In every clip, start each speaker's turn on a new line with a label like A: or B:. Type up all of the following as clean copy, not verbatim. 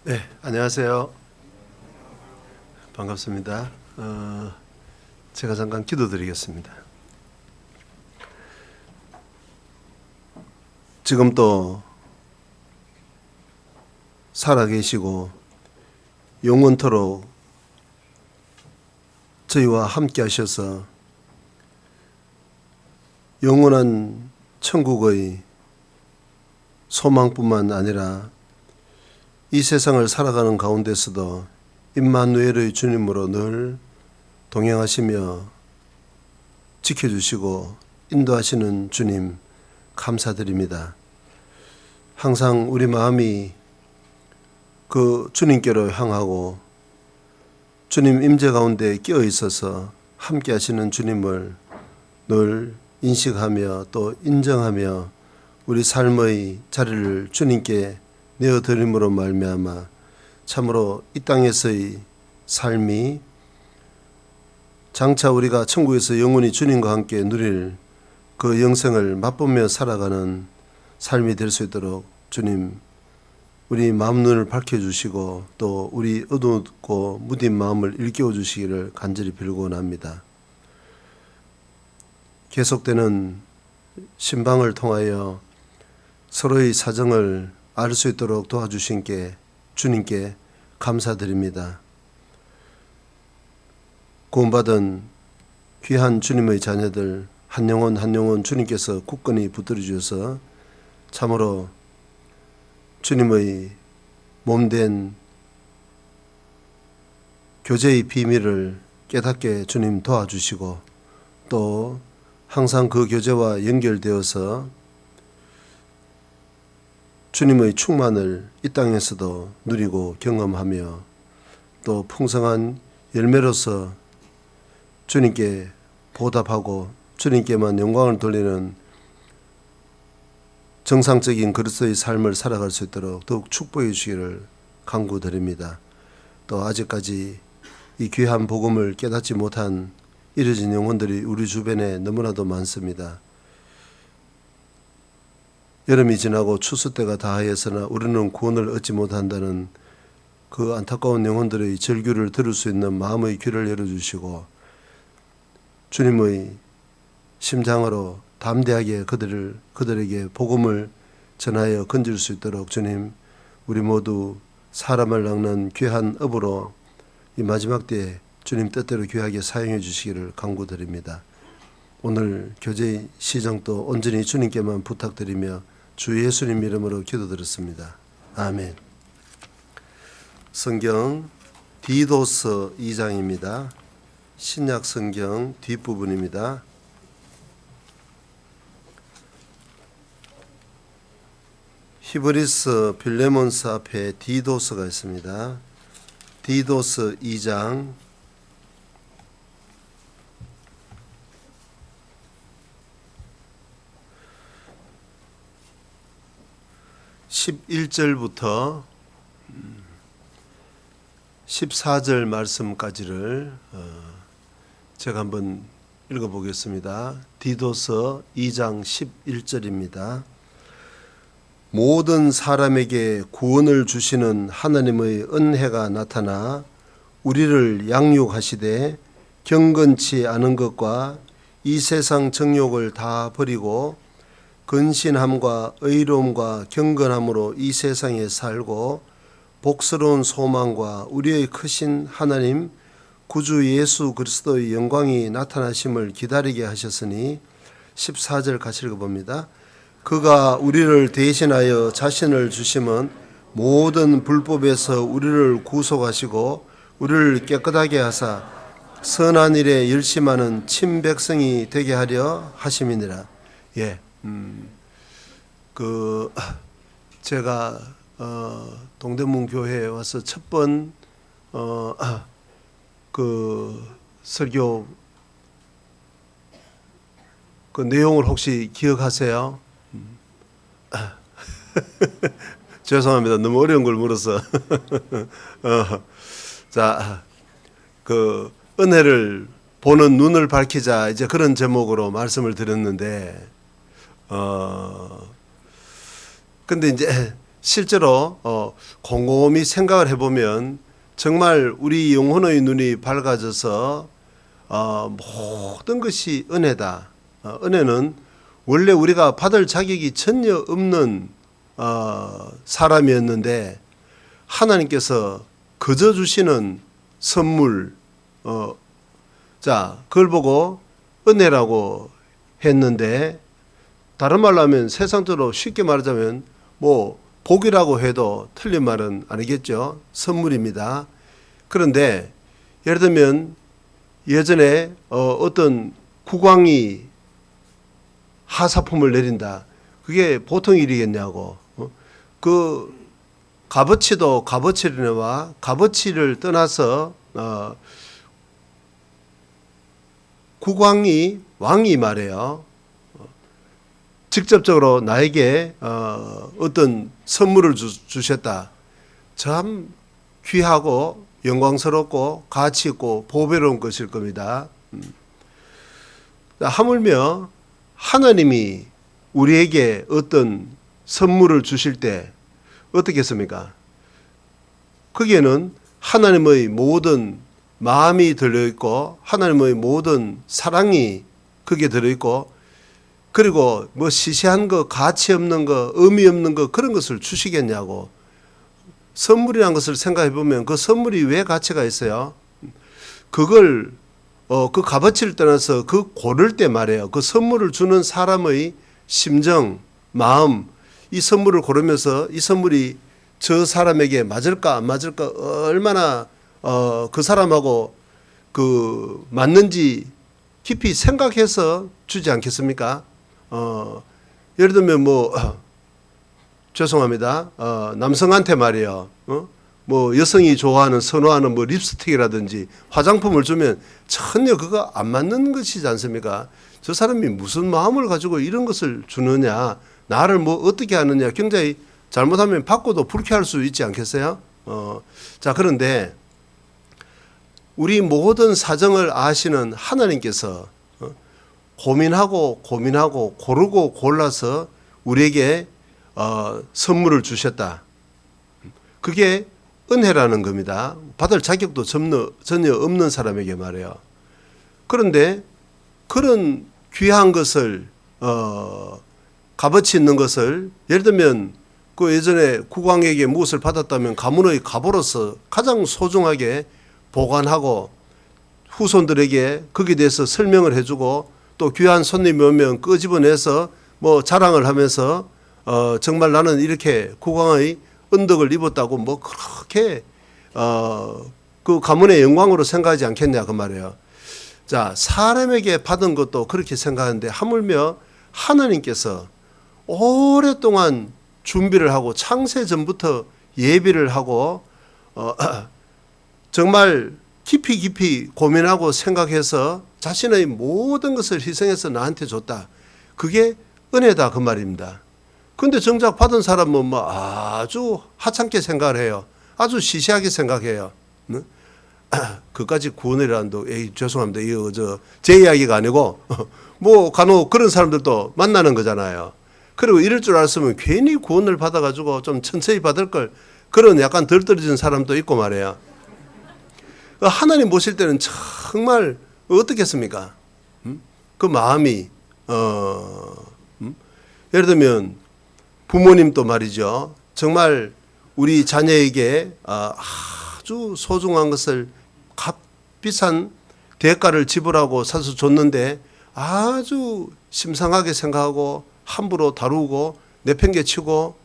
A: 네, 안녕하세요. 반갑습니다. 제가 잠깐 기도드리겠습니다. 지금 또 살아계시고 영원토록 저희와 함께 하셔서 영원한 천국의 소망뿐만 아니라 이 세상을 살아가는 가운데서도 임마누엘의 주님으로 늘 동행하시며 지켜주시고 인도하시는 주님 감사드립니다. 항상 우리 마음이 그 주님께로 향하고 주님 임재 가운데 끼어 있어서 함께 하시는 주님을 늘 인식하며 또 인정하며 우리 삶의 자리를 주님께 내어드림으로 말미암아 참으로 이 땅에서의 삶이 장차 우리가 천국에서 영원히 주님과 함께 누릴 그 영생을 맛보며 살아가는 삶이 될 수 있도록 주님 우리 마음 눈을 밝혀주시고 또 우리 어둡고 무딘 마음을 일깨워 주시기를 간절히 빌고 원합니다. 계속되는 신방을 통하여 서로의 사정을 알 수 있도록 도와주신 게 주님께 감사드립니다. 구원받은 귀한 주님의 자녀들 한 영혼 한 영혼 주님께서 굳건히 붙들어 주셔서 참으로 주님의 몸된 교제의 비밀을 깨닫게 주님 도와주시고 또 항상 그 교제와 연결되어서 주님의 충만을 이 땅에서도 누리고 경험하며 또 풍성한 열매로서 주님께 보답하고 주님께만 영광을 돌리는 정상적인 그리스도의 삶을 살아갈 수 있도록 더욱 축복해 주시기를 간구드립니다. 또 아직까지 이 귀한 복음을 깨닫지 못한 잃어진 영혼들이 우리 주변에 너무나도 많습니다. 여름이 지나고 추수 때가 다하였으나 우리는 구원을 얻지 못한다는 그 안타까운 영혼들의 절규를 들을 수 있는 마음의 귀를 열어주시고 주님의 심장으로 담대하게 그들에게 복음을 전하여 건질 수 있도록 주님 우리 모두 사람을 낚는 귀한 업으로 이 마지막 때에 주님 뜻대로 귀하게 사용해 주시기를 간구드립니다. 오늘 교제 시정도 온전히 주님께만 부탁드리며 주 예수님 이름으로 기도드렸습니다. 아멘. 성경 디도서 2장입니다. 신약 성경 뒷부분입니다. 히브리서 빌레몬서 앞에 디도서가 있습니다. 디도서 2장 11절부터 14절 말씀까지를 제가 한번 읽어보겠습니다. 디도서 2장 11절입니다. 모든 사람에게 구원을 주시는 하나님의 은혜가 나타나 우리를 양육하시되 경건치 않은 것과 이 세상 정욕을 다 버리고 근신함과 의로움과 경건함으로 이 세상에 살고 복스러운 소망과 우리의 크신 하나님 구주 예수 그리스도의 영광이 나타나심을 기다리게 하셨으니 14절 같이 읽어봅니다. 그가 우리를 대신하여 자신을 주심은 모든 불법에서 우리를 구속하시고 우리를 깨끗하게 하사 선한 일에 열심하는 친백성이 되게 하려 하심이니라. 예. 제가 동대문 교회에 와서 첫 번 설교 그 내용을 혹시 기억하세요? 죄송합니다. 너무 어려운 걸 물어서. 자, 은혜를 보는 눈을 밝히자 이제 그런 제목으로 말씀을 드렸는데 근데 이제 실제로 곰곰이 생각을 해보면 정말 우리 영혼의 눈이 밝아져서 모든 것이 은혜다. 은혜는 원래 우리가 받을 자격이 전혀 없는 사람이었는데 하나님께서 거저 주시는 선물, 자, 그걸 보고 은혜라고 했는데, 다른 말로 하면 세상적으로 쉽게 말하자면 뭐 복이라고 해도 틀린 말은 아니겠죠. 선물입니다. 그런데 예를 들면 예전에 어떤 국왕이 하사품을 내린다. 그게 보통 일이겠냐고. 그 값어치도 값어치와 값어치를 떠나서 국왕이 왕이 말해요. 직접적으로 나에게 어떤 선물을 주셨다. 참 귀하고 영광스럽고 가치 있고 보배로운 것일 겁니다. 하물며 하나님이 우리에게 어떤 선물을 주실 때 어떻게 했습니까? 거기에는 하나님의 모든 마음이 들어있고 하나님의 모든 사랑이 거기에 들어있고, 그리고 뭐 시시한 거, 가치 없는 거, 의미 없는 거, 그런 것을 주시겠냐고. 선물이라는 것을 생각해 보면 그 선물이 왜 가치가 있어요? 그걸 그 값어치를 떠나서 그 고를 때 말이에요. 그 선물을 주는 사람의 심정, 마음, 이 선물을 고르면서 이 선물이 저 사람에게 맞을까 안 맞을까, 얼마나 그 사람하고 그 맞는지 깊이 생각해서 주지 않겠습니까? 예를 들면 뭐 죄송합니다. 남성한테 말이에요. 뭐 여성이 좋아하는 선호하는 뭐 립스틱이라든지 화장품을 주면 전혀 그거 안 맞는 것이지 않습니까? 저 사람이 무슨 마음을 가지고 이런 것을 주느냐, 나를 뭐 어떻게 하느냐, 굉장히 잘못하면 받고도 불쾌할 수 있지 않겠어요? 자, 그런데 우리 모든 사정을 아시는 하나님께서 고민하고 고르고 골라서 우리에게 선물을 주셨다. 그게 은혜라는 겁니다. 받을 자격도 전혀 없는 사람에게 말해요. 그런데 그런 귀한 것을 값어치 있는 것을, 예를 들면 그 예전에 국왕에게 무엇을 받았다면 가문의 갑으로서 가장 소중하게 보관하고 후손들에게 거기에 대해서 설명을 해주고, 또 귀한 손님이 오면 끄집어내서 뭐 자랑을 하면서 정말 나는 이렇게 국왕의 은덕을 입었다고 뭐 그렇게 그 가문의 영광으로 생각하지 않겠냐 그 말이에요. 자, 사람에게 받은 것도 그렇게 생각하는데 하물며 하나님께서 오랫동안 준비를 하고 창세 전부터 예비를 하고 정말 깊이 고민하고 생각해서 자신의 모든 것을 희생해서 나한테 줬다. 그게 은혜다 그 말입니다. 근데 정작 받은 사람은 뭐 아주 하찮게 생각을 해요. 아주 시시하게 생각해요. 그까지 구원이라는도 죄송합니다. 이거 제 이야기가 아니고 뭐 간혹 그런 사람들도 만나는 거잖아요. 그리고 이럴 줄 알았으면 괜히 구원을 받아가지고 좀 천천히 받을 걸, 그런 약간 덜 떨어진 사람도 있고 말이에요. 하나님 보실 때는 정말 어떻겠습니까? 그 마음이 예를 들면 부모님도 말이죠. 정말 우리 자녀에게 아주 소중한 것을 값비싼 대가를 지불하고 사서 줬는데 아주 심상하게 생각하고 함부로 다루고 내팽개치고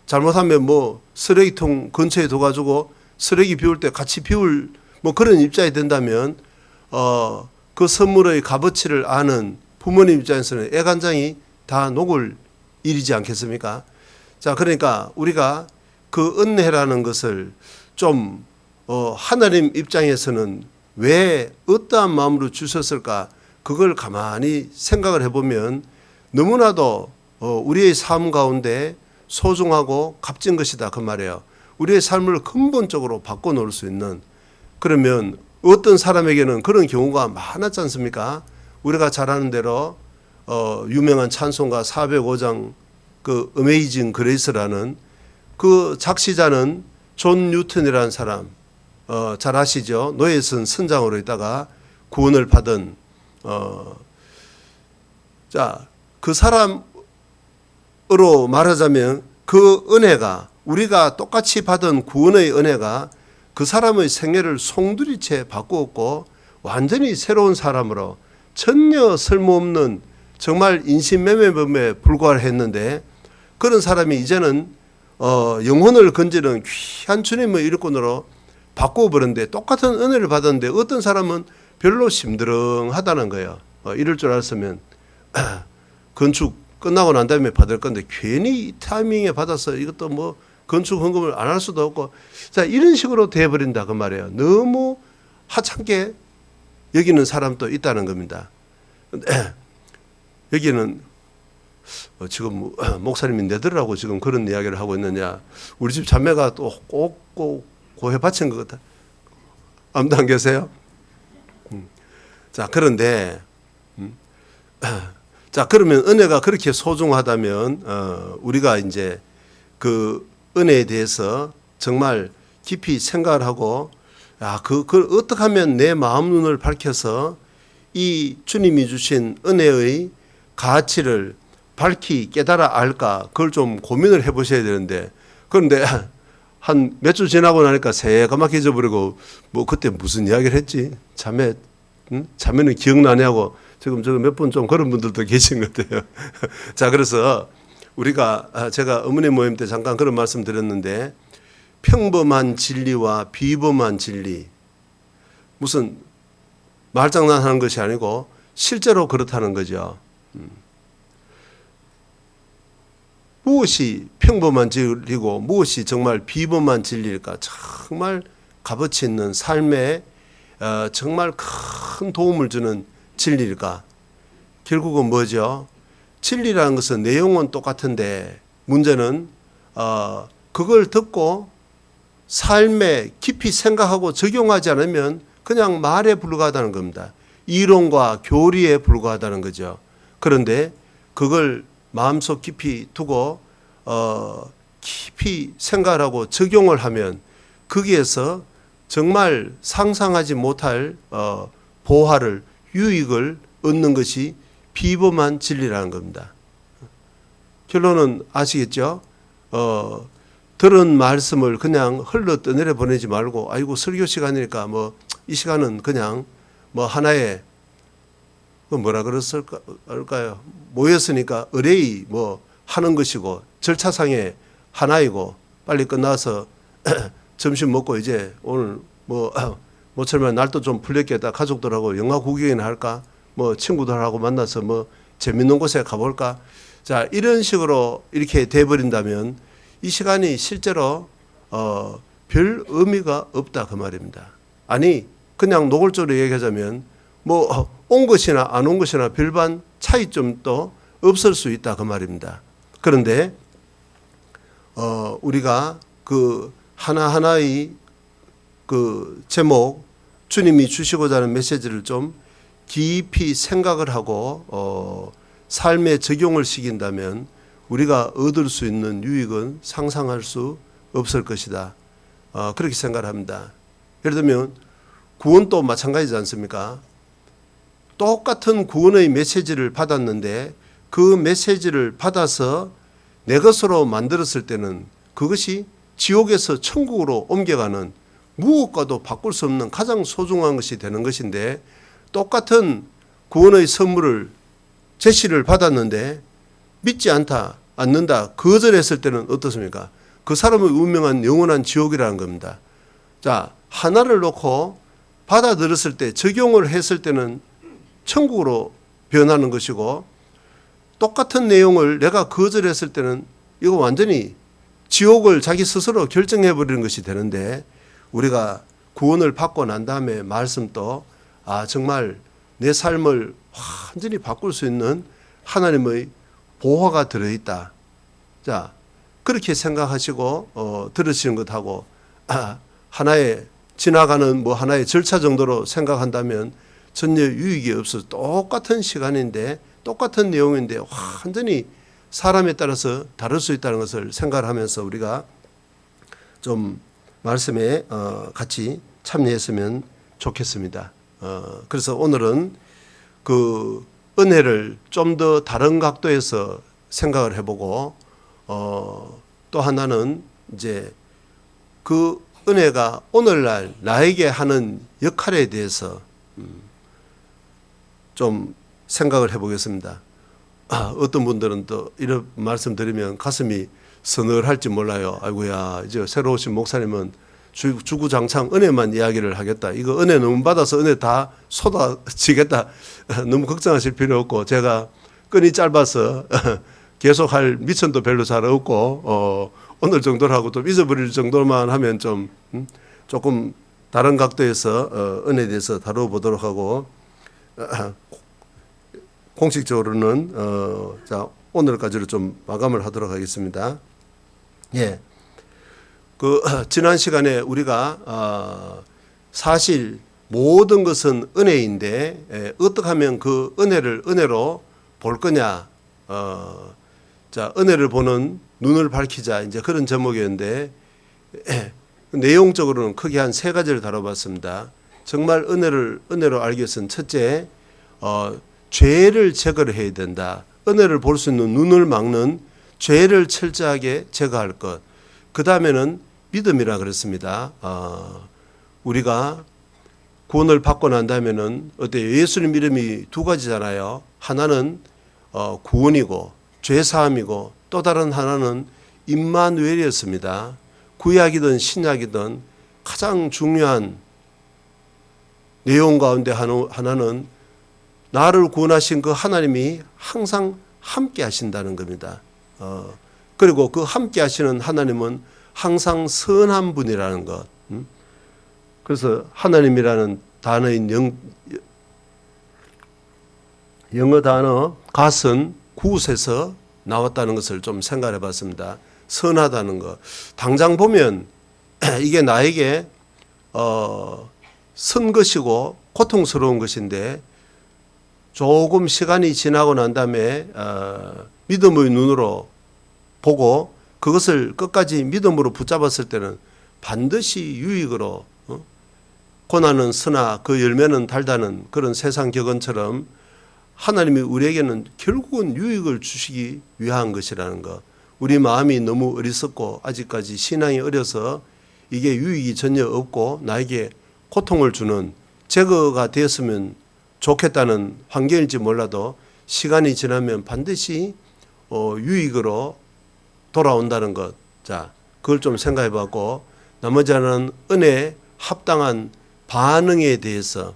A: 잘못하면 뭐 쓰레기통 근처에 둬가지고 쓰레기 비울 때 같이 비울 뭐 그런 입장이 된다면 그 선물의 값어치를 아는 부모님 입장에서는 애간장이 다 녹을 일이지 않겠습니까? 자, 그러니까 우리가 그 은혜라는 것을 좀 하나님 입장에서는 왜 어떠한 마음으로 주셨을까, 그걸 가만히 생각을 해보면 너무나도 우리의 삶 가운데 소중하고 값진 것이다 그 말이에요. 우리의 삶을 근본적으로 바꿔놓을 수 있는, 그러면 어떤 사람에게는 그런 경우가 많았지 않습니까? 우리가 잘 아는 대로 유명한 찬송가 405장 그 어메이징 그레이스라는 그 작시자는 존 뉴턴이라는 사람, 잘 아시죠? 노예선 선장으로 있다가 구원을 받은, 그 사람으로 말하자면 그 은혜가, 우리가 똑같이 받은 구원의 은혜가 그 사람의 생애를 송두리째 바꾸었고 완전히 새로운 사람으로 전혀 쓸모없는 정말 인신매매범에 불과했는데, 그런 사람이 이제는 영혼을 건지는 귀한 주님의 일꾼으로 바꾸어버렸는데, 똑같은 은혜를 받았는데 어떤 사람은 별로 심드렁하다는 거예요. 이럴 줄 알았으면 건축 끝나고 난 다음에 받을 건데 괜히 이 타이밍에 받아서 이것도 뭐 건축 헌금을 안 할 수도 없고, 자, 이런 식으로 돼버린다 그 말이에요. 너무 하찮게 여기는 사람도 있다는 겁니다. 여기는 지금 목사님이 내들라고 지금 그런 이야기를 하고 있느냐, 우리 집 자매가 또 꼭 고해 바친 것 같아. 아무도 안 계세요? 자, 그런데 자, 그러면 은혜가 그렇게 소중하다면 우리가 이제 그 은혜에 대해서 정말 깊이 생각을 하고, 그걸 어떻게 하면 내 마음 눈을 밝혀서 이 주님이 주신 은혜의 가치를 밝히 깨달아 알까, 그걸 좀 고민을 해보셔야 되는데, 그런데 한 몇 주 지나고 나니까 새까맣게 잊어버리고, 뭐 그때 무슨 이야기를 했지? 자매는 기억나냐고 지금 몇 분 좀 그런 분들도 계신 것 같아요. 자, 그래서 우리가, 제가 어머니 모임 때 잠깐 그런 말씀 드렸는데, 평범한 진리와 비범한 진리, 무슨 말장난하는 것이 아니고 실제로 그렇다는 거죠. 무엇이 평범한 진리고 무엇이 정말 비범한 진리일까? 정말 값어치 있는 삶에 정말 큰 도움을 주는 진리일까? 결국은 뭐죠? 진리라는 것은 내용은 똑같은데 문제는 그걸 듣고 삶에 깊이 생각하고 적용하지 않으면 그냥 말에 불과하다는 겁니다. 이론과 교리에 불과하다는 거죠. 그런데 그걸 마음속 깊이 두고 깊이 생각을 하고 적용을 하면 거기에서 정말 상상하지 못할 보화를, 유익을 얻는 것이 비범한 진리라는 겁니다. 결론은 아시겠죠? 들은 말씀을 그냥 흘러 떠내려 보내지 말고, 아이고 설교 시간이니까 뭐 이 시간은 그냥 뭐 하나의 뭐라 그랬을까요? 모였으니까 의뢰의 뭐 하는 것이고 절차상의 하나이고 빨리 끝나서 점심 먹고 이제 오늘 뭐 모처럼 날도 좀 풀렸겠다, 가족들하고 영화 구경이나 할까, 뭐 친구들하고 만나서 뭐 재밌는 곳에 가볼까. 자, 이런 식으로 이렇게 돼버린다면 이 시간이 실제로 별 의미가 없다 그 말입니다. 아니 그냥 노골적으로 얘기하자면 뭐 온 것이나 안 온 것이나 별반 차이점도 없을 수 있다 그 말입니다. 그런데 우리가 그 하나하나의 그 제목, 주님이 주시고자 하는 메시지를 좀 깊이 생각을 하고 삶에 적용을 시킨다면 우리가 얻을 수 있는 유익은 상상할 수 없을 것이다. 그렇게 생각을 합니다. 예를 들면 구원도 마찬가지지 않습니까? 똑같은 구원의 메시지를 받았는데 그 메시지를 받아서 내 것으로 만들었을 때는 그것이 지옥에서 천국으로 옮겨가는 무엇과도 바꿀 수 없는 가장 소중한 것이 되는 것인데, 똑같은 구원의 선물을 제시를 받았는데 믿지 않는다, 거절했을 때는 어떻습니까? 그 사람의 운명한 영원한 지옥이라는 겁니다. 자, 하나를 놓고 받아들였을 때, 적용을 했을 때는 천국으로 변하는 것이고, 똑같은 내용을 내가 거절했을 때는 이거 완전히 지옥을 자기 스스로 결정해버리는 것이 되는데, 우리가 구원을 받고 난 다음에 말씀도 정말 내 삶을 완전히 바꿀 수 있는 하나님의 보화가 들어있다. 자, 그렇게 생각하시고 들으시는 것하고 하나의 지나가는 뭐 하나의 절차 정도로 생각한다면 전혀 유익이 없어. 똑같은 시간인데 똑같은 내용인데 완전히 사람에 따라서 다를 수 있다는 것을 생각하면서 우리가 좀 말씀에 같이 참여했으면 좋겠습니다. 그래서 오늘은 그 은혜를 좀 더 다른 각도에서 생각을 해보고 또 하나는 이제 그 은혜가 오늘날 나에게 하는 역할에 대해서 좀 생각을 해보겠습니다. 어떤 분들은 또 이런 말씀 드리면 가슴이 서늘할지 몰라요. 아이고야, 이제 새로 오신 목사님은 주구장창 은혜만 이야기를 하겠다. 이거 은혜 너무 받아서 은혜 다 쏟아지겠다. 너무 걱정하실 필요 없고, 제가 끈이 짧아서 계속 할 미천도 별로 잘 없고, 오늘 정도로 하고 좀 잊어버릴 정도만 하면 좀 조금 다른 각도에서 은혜에 대해서 다뤄보도록 하고, 공식적으로는 자, 오늘까지로 좀 마감을 하도록 하겠습니다. 예. 그 지난 시간에 우리가 사실 모든 것은 은혜인데 어떻게 하면 그 은혜를 은혜로 볼 거냐, 자, 은혜를 보는 눈을 밝히자, 이제 그런 제목이었는데 내용적으로는 크게 한 세 가지를 다뤄봤습니다. 정말 은혜로 알기 위해서는 첫째, 죄를 제거를 해야 된다. 은혜를 볼 수 있는 눈을 막는 죄를 철저하게 제거할 것. 그 다음에는 믿음이라 그랬습니다. 우리가 구원을 받고 난 다음에는 어때요? 예수님 이름이 두 가지잖아요. 하나는 구원이고 죄사함이고 또 다른 하나는 임마누엘이었습니다. 구약이든 신약이든 가장 중요한 내용 가운데 하나는 나를 구원하신 그 하나님이 항상 함께 하신다는 겁니다. 그리고 그 함께 하시는 하나님은 항상 선한 분이라는 것. 그래서 하나님이라는 단어인 영어 단어 God은 굿에서 나왔다는 것을 좀 생각해 봤습니다. 선하다는 것. 당장 보면 이게 나에게 선 것이고 고통스러운 것인데 조금 시간이 지나고 난 다음에 믿음의 눈으로 보고 그것을 끝까지 믿음으로 붙잡았을 때는 반드시 유익으로, 고난은 쓰나 그 열매는 달다는 그런 세상 격언처럼 하나님이 우리에게는 결국은 유익을 주시기 위한 것이라는 것. 우리 마음이 너무 어리석고 아직까지 신앙이 어려서 이게 유익이 전혀 없고 나에게 고통을 주는, 제거가 되었으면 좋겠다는 환경일지 몰라도 시간이 지나면 반드시 유익으로 돌아온다는 것. 자, 그걸 좀 생각해 봤고, 나머지 하나는 은혜에 합당한 반응에 대해서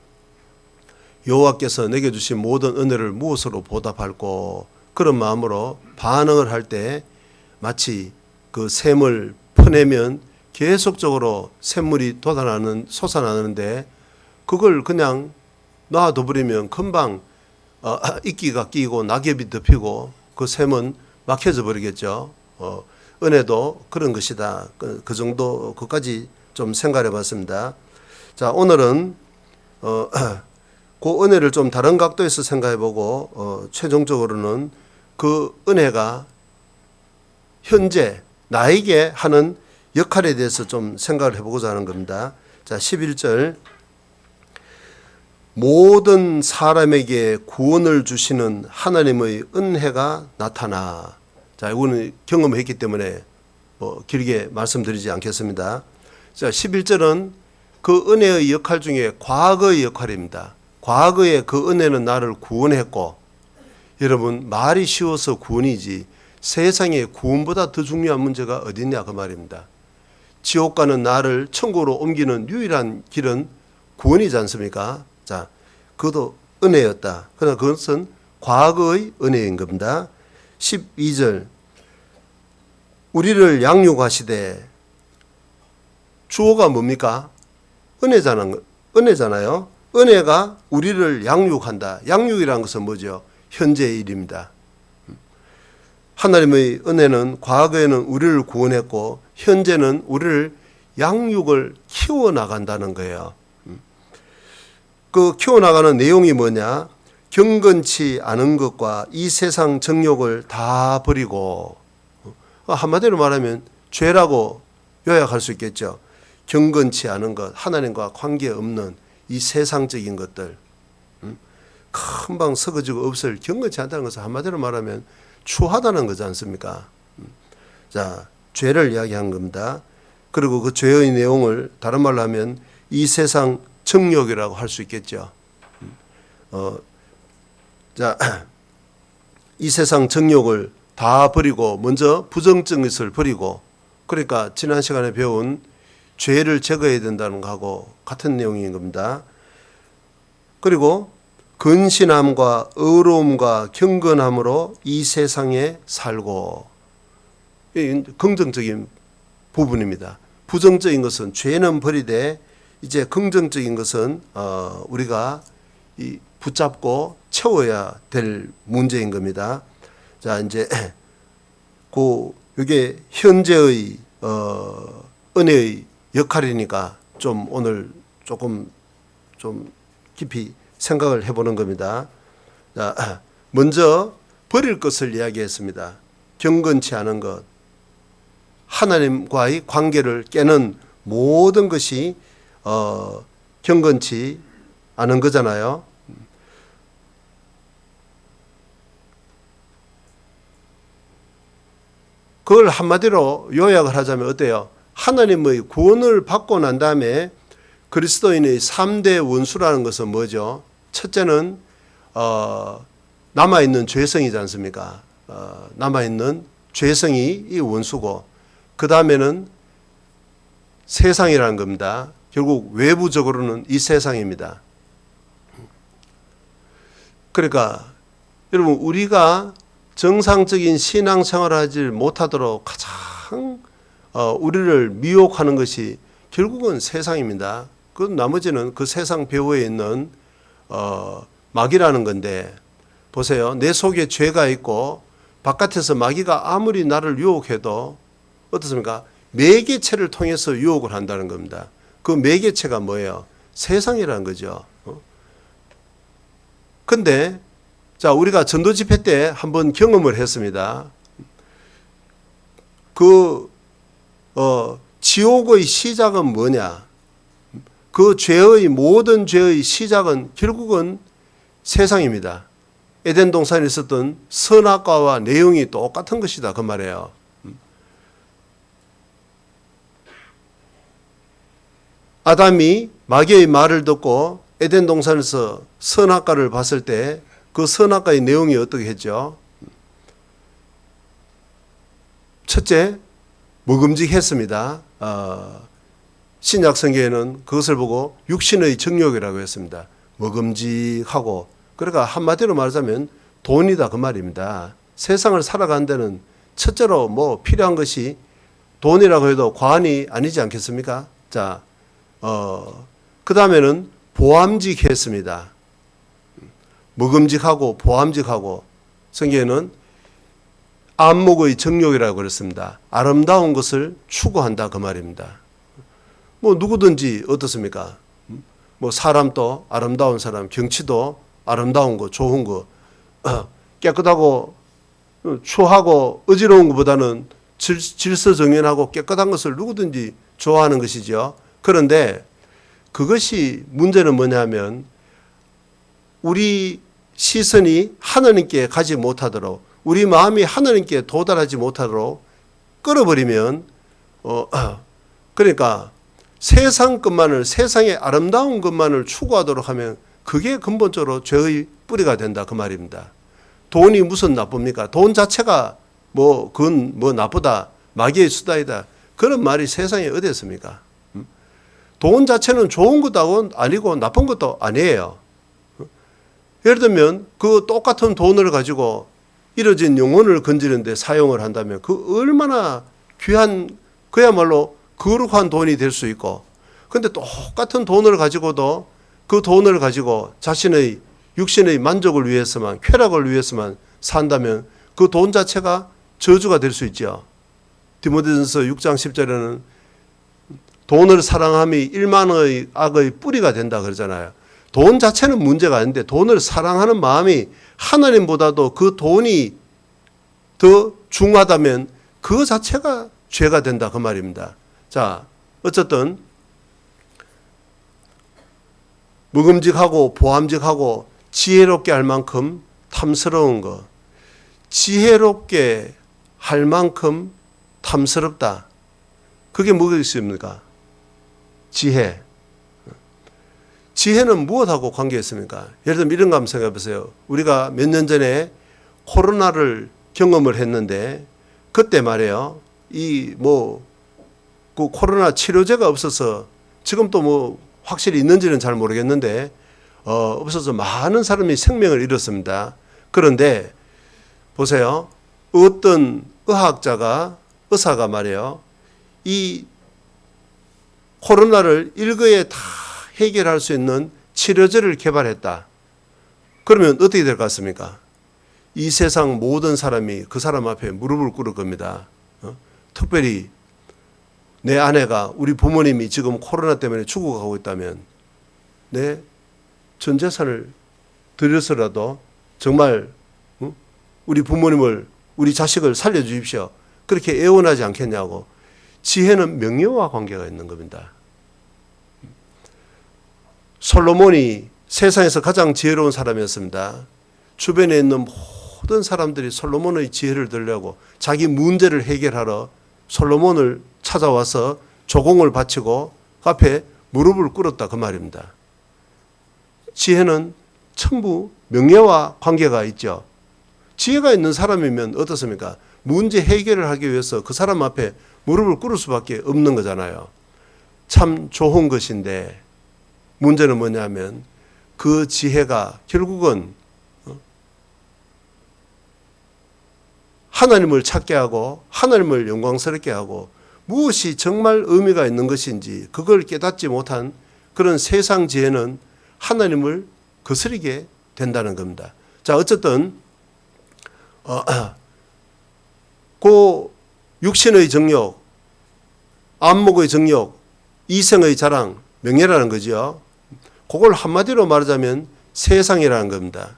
A: 여호와께서 내게 주신 모든 은혜를 무엇으로 보답할고, 그런 마음으로 반응을 할 때 마치 그 샘을 퍼내면 계속적으로 샘물이 솟아나는데 그걸 그냥 놔둬버리면 금방 이끼가 끼고 낙엽이 덮이고 그 샘은 막혀져 버리겠죠. 은혜도 그런 것이다. 그 정도, 그까지 좀 생각해 봤습니다. 자, 오늘은 그 은혜를 좀 다른 각도에서 생각해 보고 최종적으로는 그 은혜가 현재 나에게 하는 역할에 대해서 좀 생각을 해보고자 하는 겁니다. 자, 11절. 모든 사람에게 구원을 주시는 하나님의 은혜가 나타나. 자, 이거는 경험했기 때문에 길게 말씀드리지 않겠습니다. 자, 11절은 그 은혜의 역할 중에 과거의 역할입니다. 과거에 그 은혜는 나를 구원했고, 여러분, 말이 쉬워서 구원이지 세상에 구원보다 더 중요한 문제가 어딨냐 그 말입니다. 지옥 가는 나를 천국으로 옮기는 유일한 길은 구원이지 않습니까? 자, 그것도 은혜였다. 그러나 그것은 과거의 은혜인 겁니다. 12절. 우리를 양육하시되, 주어가 뭡니까? 은혜잖아요. 은혜가 우리를 양육한다. 양육이라는 것은 뭐죠? 현재의 일입니다. 하나님의 은혜는 과거에는 우리를 구원했고 현재는 우리를 양육을 키워나간다는 거예요. 그 키워나가는 내용이 뭐냐? 경건치 않은 것과 이 세상 정욕을 다 버리고, 한마디로 말하면 죄라고 요약할 수 있겠죠. 경건치 않은 것, 하나님과 관계없는 이 세상적인 것들, 금방 썩어지고 없을 경건치 않다는 것은 한마디로 말하면 추하다는 거지 않습니까? 자, 죄를 이야기한 겁니다. 그리고 그 죄의 내용을 다른 말로 하면 이 세상 정욕이라고 할 수 있겠죠. 자, 이 세상 정욕을 다 버리고 먼저 부정적인 것을 버리고, 그러니까 지난 시간에 배운 죄를 제거해야 된다는 거하고 같은 내용인 겁니다. 그리고 근신함과 의로움과 경건함으로 이 세상에 살고, 긍정적인 부분입니다. 부정적인 것은 죄는 버리되 이제 긍정적인 것은 우리가 붙잡고 채워야 될 문제인 겁니다. 자, 이제 이게 현재의 은혜의 역할이니까 좀 오늘 조금 좀 깊이 생각을 해보는 겁니다. 자, 먼저 버릴 것을 이야기했습니다. 경건치 않은 것, 하나님과의 관계를 깨는 모든 것이 경건치 않은 거잖아요. 그걸 한마디로 요약을 하자면 어때요? 하나님의 구원을 받고 난 다음에 그리스도인의 3대 원수라는 것은 뭐죠? 첫째는 남아있는 죄성이지 않습니까? 남아있는 죄성이 이 원수고, 그 다음에는 세상이라는 겁니다. 결국 외부적으로는 이 세상입니다. 그러니까 여러분, 우리가 정상적인 신앙생활을 하지 못하도록 가장 우리를 미혹하는 것이 결국은 세상입니다. 그 나머지는 그 세상 배후에 있는 마귀라는 건데, 보세요. 내 속에 죄가 있고 바깥에서 마귀가 아무리 나를 유혹해도 어떻습니까? 매개체를 통해서 유혹을 한다는 겁니다. 그 매개체가 뭐예요? 세상이라는 거죠. 근데 자, 우리가 전도 집회 때 한번 경험을 했습니다. 지옥의 시작은 뭐냐? 그 모든 죄의 시작은 결국은 세상입니다. 에덴 동산에 있었던 선악과와 내용이 똑같은 것이다, 그 말이에요. 아담이 마귀의 말을 듣고 에덴 동산에서 선악과를 봤을 때 그 선악과의 내용이 어떻게 했죠? 첫째, 먹음직했습니다. 신약 성경에는 그것을 보고 육신의 정욕이라고 했습니다. 먹음직하고, 그러니까 한마디로 말하자면 돈이다, 그 말입니다. 세상을 살아가는 데는 첫째로 뭐 필요한 것이 돈이라고 해도 과언이 아니지 않겠습니까? 자, 그 다음에는 보암직했습니다. 먹음직하고 보암직하고, 성경에는 안목의 정욕이라고 그랬습니다. 아름다운 것을 추구한다, 그 말입니다. 뭐 누구든지 어떻습니까? 뭐 사람도 아름다운 사람, 경치도 아름다운 거, 좋은 거, 깨끗하고 추하고 어지러운 것보다는 질서정연하고 깨끗한 것을 누구든지 좋아하는 것이죠. 그런데 그것이 문제는 뭐냐면 우리 시선이 하나님께 가지 못하도록, 우리 마음이 하나님께 도달하지 못하도록 끌어버리면 그러니까 세상 것만을, 세상의 아름다운 것만을 추구하도록 하면 그게 근본적으로 죄의 뿌리가 된다, 그 말입니다. 돈이 무슨 나쁩니까? 돈 자체가 그건 나쁘다, 마귀의 수다이다, 그런 말이 세상에 어디 있습니까? 돈 자체는 좋은 것도 아니고 나쁜 것도 아니에요. 예를 들면 그 똑같은 돈을 가지고 잃어진 영혼을 건지는데 사용을 한다면 그 얼마나 귀한, 그야말로 거룩한 돈이 될 수 있고, 그런데 똑같은 돈을 가지고도 그 돈을 가지고 자신의 육신의 만족을 위해서만, 쾌락을 위해서만 산다면 그 돈 자체가 저주가 될 수 있죠. 디모데전서 6장 10절에는 돈을 사랑함이 일만의 악의 뿌리가 된다 그러잖아요. 돈 자체는 문제가 아닌데 돈을 사랑하는 마음이 하나님보다도 그 돈이 더 중하다면 그 자체가 죄가 된다, 그 말입니다. 자, 어쨌든 먹음직하고 보암직하고 지혜롭게 할 만큼 탐스러운 것, 지혜롭게 할 만큼 탐스럽다. 그게 뭐겠습니까? 지혜. 지혜는 무엇하고 관계 있습니까? 예를 들면 이런 거 한번 생각해 보세요. 우리가 몇 년 전에 코로나를 경험을 했는데 그때 말이에요. 그 코로나 치료제가 없어서 지금 또 뭐 확실히 있는지는 잘 모르겠는데 없어서 많은 사람이 생명을 잃었습니다. 그런데 보세요. 어떤 의사가 말이에요. 이 코로나를 일거에 다 해결할 수 있는 치료제를 개발했다. 그러면 어떻게 될 것 같습니까? 이 세상 모든 사람이 그 사람 앞에 무릎을 꿇을 겁니다. 특별히 내 아내가 우리 부모님이 지금 코로나 때문에 죽어가고 있다면 내 전 재산을 들여서라도 정말 우리 부모님을 우리 자식을 살려주십시오. 그렇게 애원하지 않겠냐고. 지혜는 명예와 관계가 있는 겁니다. 솔로몬이 세상에서 가장 지혜로운 사람이었습니다. 주변에 있는 모든 사람들이 솔로몬의 지혜를 들으려고 자기 문제를 해결하러 솔로몬을 찾아와서 조공을 바치고 그 앞에 무릎을 꿇었다 그 말입니다. 지혜는 전부 명예와 관계가 있죠. 지혜가 있는 사람이면 어떻습니까? 문제 해결을 하기 위해서 그 사람 앞에 무릎을 꿇을 수밖에 없는 거잖아요. 참 좋은 것인데 문제는 뭐냐면 그 지혜가 결국은 하나님을 찾게 하고 하나님을 영광스럽게 하고 무엇이 정말 의미가 있는 것인지 그걸 깨닫지 못한 그런 세상 지혜는 하나님을 거스르게 된다는 겁니다. 자, 어쨌든 그 육신의 정욕, 안목의 정욕, 이생의 자랑, 명예라는 거죠. 그걸 한마디로 말하자면 세상이라는 겁니다.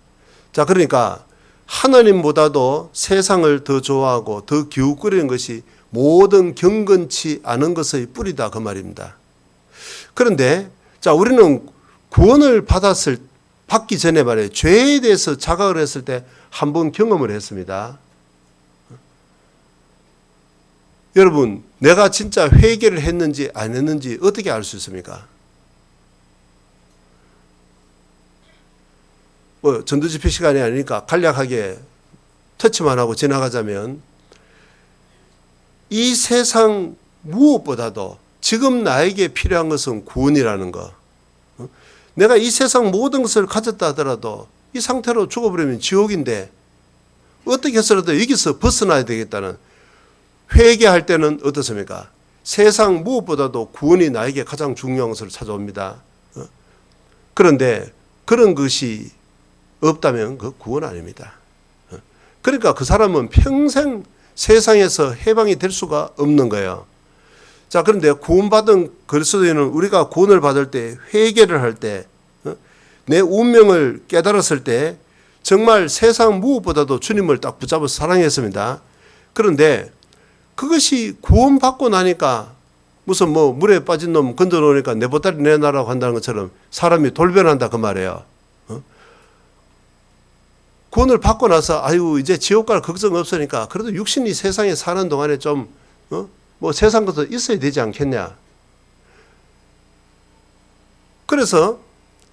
A: 자, 그러니까 하나님보다도 세상을 더 좋아하고 더 기웃거리는 것이 모든 경건치 않은 것의 뿌리다 그 말입니다. 그런데 자, 우리는 구원을 받기 전에 말이에요. 죄에 대해서 자각을 했을 때 한 번 경험을 했습니다. 여러분, 내가 진짜 회개를 했는지 안 했는지 어떻게 알 수 있습니까? 전도집회 시간이 아니니까 간략하게 터치만 하고 지나가자면 이 세상 무엇보다도 지금 나에게 필요한 것은 구원이라는 거. 내가 이 세상 모든 것을 가졌다 하더라도 이 상태로 죽어버리면 지옥인데 어떻게 해서라도 여기서 벗어나야 되겠다는 회개할 때는 어떻습니까? 세상 무엇보다도 구원이 나에게 가장 중요한 것을 찾아옵니다. 그런데 그런 것이 없다면 그 구원 아닙니다. 그러니까 그 사람은 평생 세상에서 해방이 될 수가 없는 거예요. 자, 그런데 구원받은 그리스도인은 우리가 구원을 받을 때 회개를 할 때 내 운명을 깨달았을 때 정말 세상 무엇보다도 주님을 딱 붙잡아서 사랑했습니다. 그런데 그것이 구원받고 나니까 무슨 뭐 물에 빠진 놈 건져 놓으니까 내 보따리 내놔라고 한다는 것처럼 사람이 돌변한다 그 말이에요. 구원을 받고 나서 아유 이제 지옥 갈 걱정 없으니까 그래도 육신이 세상에 사는 동안에 좀 뭐 세상 것도 있어야 되지 않겠냐. 그래서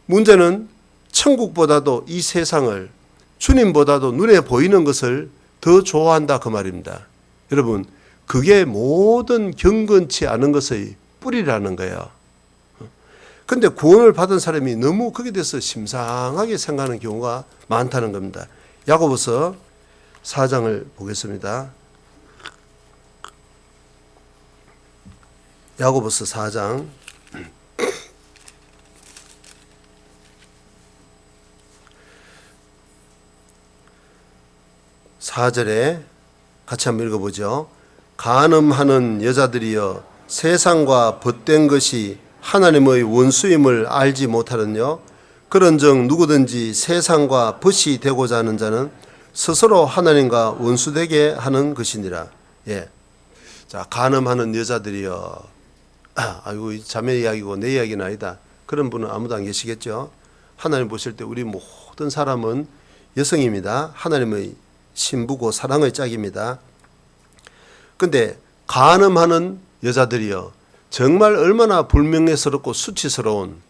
A: 문제는 천국보다도 이 세상을 주님보다도 눈에 보이는 것을 더 좋아한다 그 말입니다. 여러분, 그게 모든 경건치 않은 것의 뿌리라는 거예요. 그런데 구원을 받은 사람이 너무 거기에 대해서 심상하게 생각하는 경우가 많다는 겁니다. 야고보서 4장을 보겠습니다. 야고보서 4장 4절에 같이 한번 읽어보죠. 간음하는 여자들이여 세상과 벗된 것이 하나님의 원수임을 알지 못하느뇨. 그런즉 누구든지 세상과 벗이 되고자 하는 자는 스스로 하나님과 원수되게 하는 것이니라. 예. 자, 간음하는 여자들이여. 아이고 이 자매 이야기고 내 이야기는 아니다. 그런 분은 아무도 안 계시겠죠. 하나님 보실 때 우리 모든 사람은 여성입니다. 하나님의 신부고 사랑의 짝입니다. 근데 간음하는 여자들이요 정말 얼마나 불명예스럽고 수치스러운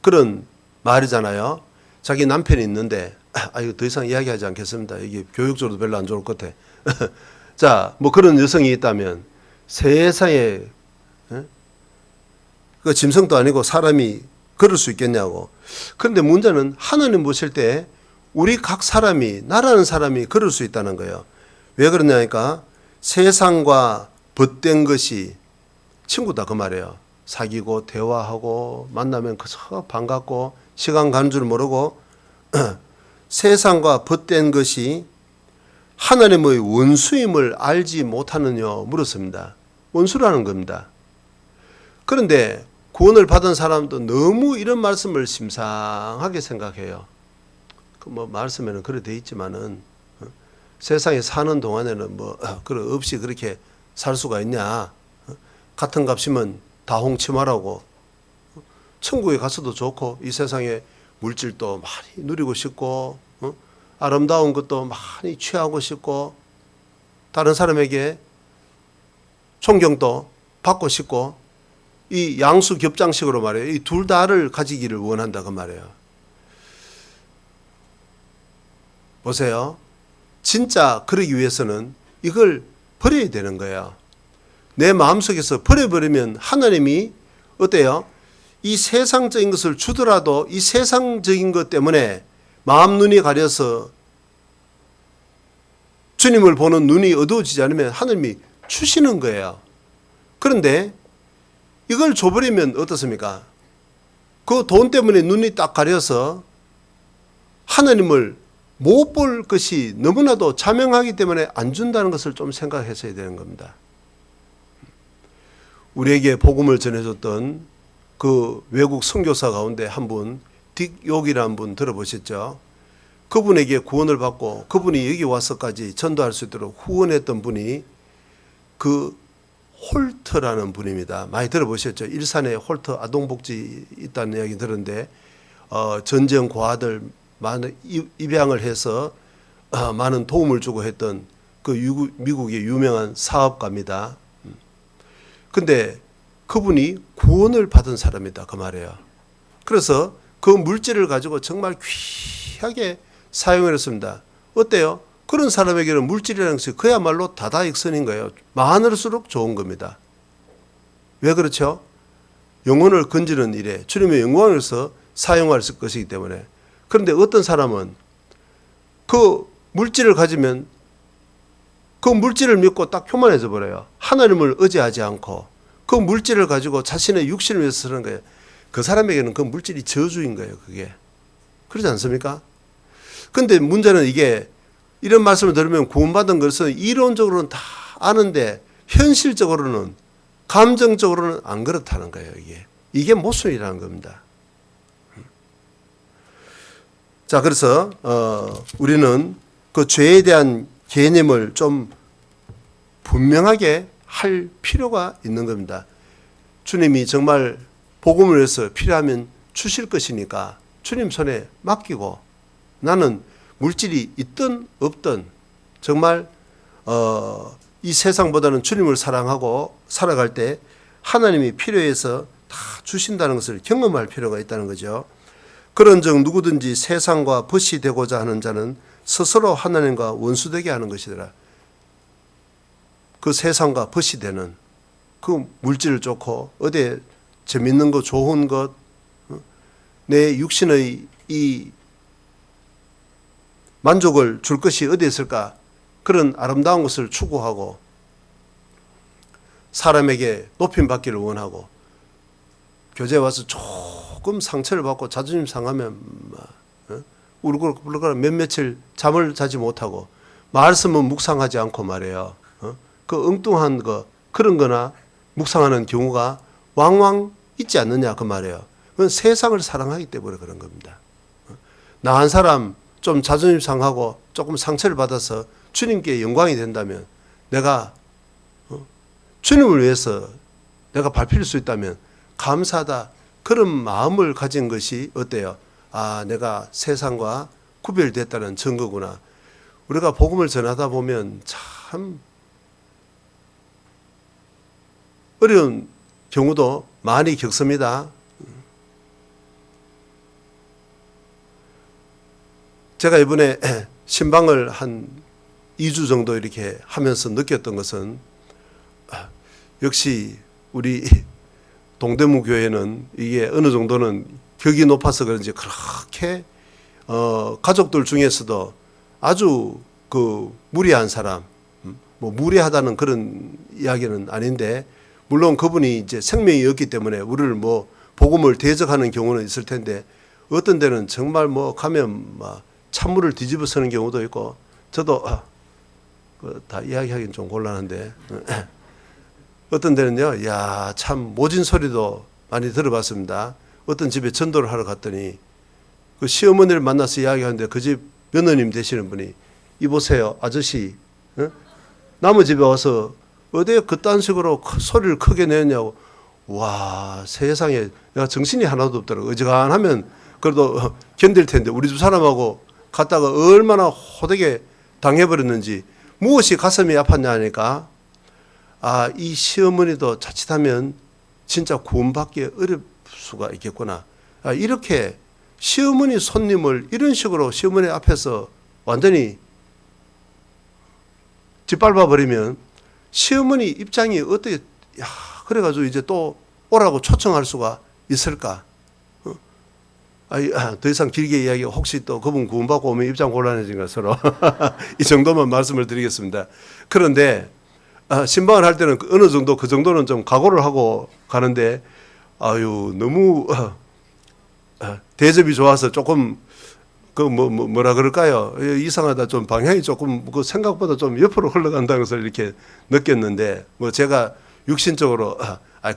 A: 그런 말이잖아요. 자기 남편이 있는데 이거 더 이상 이야기하지 않겠습니다. 이게 교육적으로도 별로 안 좋을 것 같아. 자, 뭐 그런 여성이 있다면 세상에 그 짐승도 아니고 사람이 그럴 수 있겠냐고. 그런데 문제는 하나님 보실 때 우리 각 사람이 나라는 사람이 그럴 수 있다는 거예요. 왜 그러냐니까 세상과 벗된 것이 친구다 그 말이에요. 사귀고 대화하고 만나면 그저 반갑고 시간 가는 줄 모르고 세상과 벗된 것이 하나님의 원수임을 알지 못하느냐 물었습니다. 원수라는 겁니다. 그런데 구원을 받은 사람도 너무 이런 말씀을 심상하게 생각해요. 뭐 말씀에는 그래 돼 있지만은 세상에 사는 동안에는 뭐 없이 그렇게 살 수가 있냐? 같은 값이면 다 홍치마라고. 천국에 가서도 좋고 이 세상에 물질도 많이 누리고 싶고 아름다운 것도 많이 취하고 싶고 다른 사람에게 존경도 받고 싶고 이 양수 겹장식으로 말해요. 이 둘 다를 가지기를 원한다 그 말이에요. 보세요. 진짜 그러기 위해서는 이걸 버려야 되는 거예요. 내 마음속에서 버려버리면 하나님이 어때요? 이 세상적인 것을 주더라도 이 세상적인 것 때문에 마음 눈이 가려서 주님을 보는 눈이 어두워지지 않으면 하나님이 주시는 거예요. 그런데 이걸 줘버리면 어떻습니까? 그 돈 때문에 눈이 딱 가려서 하나님을 못 볼 것이 너무나도 자명하기 때문에 안 준다는 것을 좀 생각했어야 되는 겁니다. 우리에게 복음을 전해줬던 그 외국 선교사 가운데 한 분, 딕 욕이라는 분 들어보셨죠? 그분에게 구원을 받고 그분이 여기 와서까지 전도할 수 있도록 후원했던 분이 그 홀트라는 분입니다. 많이 들어보셨죠? 일산에 홀트 아동복지 있다는 이야기 들었는데 전쟁 고아들 많은 입양을 해서 많은 도움을 주고 했던 그 미국의 유명한 사업가입니다. 근데 그분이 구원을 받은 사람이다 그 말이에요. 그래서 그 물질을 가지고 정말 귀하게 사용을 했습니다. 어때요? 그런 사람에게는 물질이라는 것이 그야말로 다다익선인 거예요. 많을수록 좋은 겁니다. 왜 그렇죠? 영혼을 건지는 일에 주님의 영광을 위해서 사용할 것이기 때문에. 그런데 어떤 사람은 그 물질을 가지면 그 물질을 믿고 딱 교만해져 버려요. 하나님을 의지하지 않고 그 물질을 가지고 자신의 육신을 위해서 쓰는 거예요. 그 사람에게는 그 물질이 저주인 거예요. 그게. 그렇지 않습니까? 그런데 문제는 이게 이런 말씀을 들으면 구원받은 것은 이론적으로는 다 아는데 현실적으로는 감정적으로는 안 그렇다는 거예요. 이게 모순이라는 겁니다. 자, 그래서 우리는 그 죄에 대한 개념을 좀 분명하게 할 필요가 있는 겁니다. 주님이 정말 복음을 위해서 필요하면 주실 것이니까 주님 손에 맡기고 나는 물질이 있든 없든 정말 이 세상보다는 주님을 사랑하고 살아갈 때 하나님이 필요해서 다 주신다는 것을 경험할 필요가 있다는 거죠. 그런즉 누구든지 세상과 벗이 되고자 하는 자는 스스로 하나님과 원수되게 하는 것이더라. 그 세상과 벗이 되는 그 물질을 쫓고 어디에 재밌는 것 좋은 것 내 육신의 이 만족을 줄 것이 어디에 있을까? 그런 아름다운 것을 추구하고 사람에게 높임받기를 원하고 교제에 와서 조금 상처를 받고 자존심 상하면 울고 몇 며칠 잠을 자지 못하고 말씀은 묵상하지 않고 말이에요. 그 엉뚱한 거 그런 거나 묵상하는 경우가 왕왕 있지 않느냐 그 말이에요. 그건 세상을 사랑하기 때문에 그런 겁니다. 나 한 사람 좀 자존심 상하고 조금 상처를 받아서 주님께 영광이 된다면 내가 주님을 위해서 내가 밟힐 수 있다면 감사하다. 그런 마음을 가진 것이 어때요? 아, 내가 세상과 구별됐다는 증거구나. 우리가 복음을 전하다 보면 참 어려운 경우도 많이 겪습니다. 제가 이번에 신방을 한 2주 정도 이렇게 하면서 느꼈던 것은 역시 우리 동대문 교회는 이게 어느 정도는 격이 높아서 그런지 그렇게 가족들 중에서도 아주 그 무리한 사람, 뭐 무리하다는 그런 이야기는 아닌데, 물론 그분이 이제 생명이 없기 때문에 우리를 뭐 복음을 대적하는 경우는 있을 텐데, 어떤 데는 정말 뭐 가면 막 찬물을 뒤집어 쓰는 경우도 있고, 저도 다 이야기하기는 좀 곤란한데 어떤 데는요, 야, 참 모진 소리도 많이 들어봤습니다. 어떤 집에 전도를 하러 갔더니 그 시어머니를 만나서 이야기하는데 그 집 며느님 되시는 분이, 이보세요 아저씨, 남의 집에 와서 어디에 그딴 식으로 소리를 크게 내냐고. 와, 세상에 내가 정신이 하나도 없더라고. 어지간하면 그래도 견딜 텐데 우리 집 사람하고 갔다가 얼마나 호되게 당해버렸는지, 무엇이 가슴이 아팠냐 하니까, 아, 이 시어머니도 자칫하면 진짜 구원받기 어려울 수가 있겠구나. 아, 이렇게 시어머니 손님을 이런 식으로 시어머니 앞에서 완전히 짓밟아 버리면 시어머니 입장이 어떻게, 야, 그래가지고 이제 또 오라고 초청할 수가 있을까? 더 이상 길게 이야기, 혹시 또 그분 구원받고 오면 입장 곤란해진가 서로. 이 정도만 말씀을 드리겠습니다. 그런데 신방을 할 때는 어느 정도 그 정도는 좀 각오를 하고 가는데, 아유, 너무 대접이 좋아서 조금 뭐라 그럴까요? 이상하다. 좀 방향이 조금 그 생각보다 좀 옆으로 흘러간다는 것을 이렇게 느꼈는데, 뭐 제가 육신적으로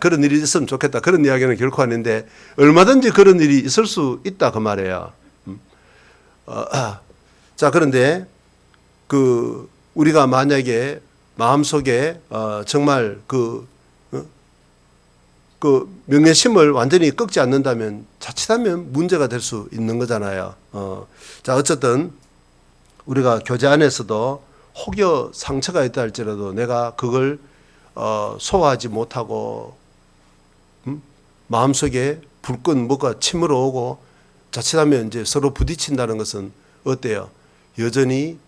A: 그런 일이 있으면 좋겠다 그런 이야기는 결코 아닌데, 얼마든지 그런 일이 있을 수 있다 그 말이에요. 자, 그런데 그 우리가 만약에 마음속에 정말 그 명예심을 완전히 꺾지 않는다면 자칫하면 문제가 될 수 있는 거잖아요. 자, 어쨌든 우리가 교제 안에서도 혹여 상처가 있다 할지라도 내가 그걸 소화하지 못하고 마음속에 불끈 뭐가 치밀어 오고 자칫하면 이제 서로 부딪힌다는 것은 어때요? 여전히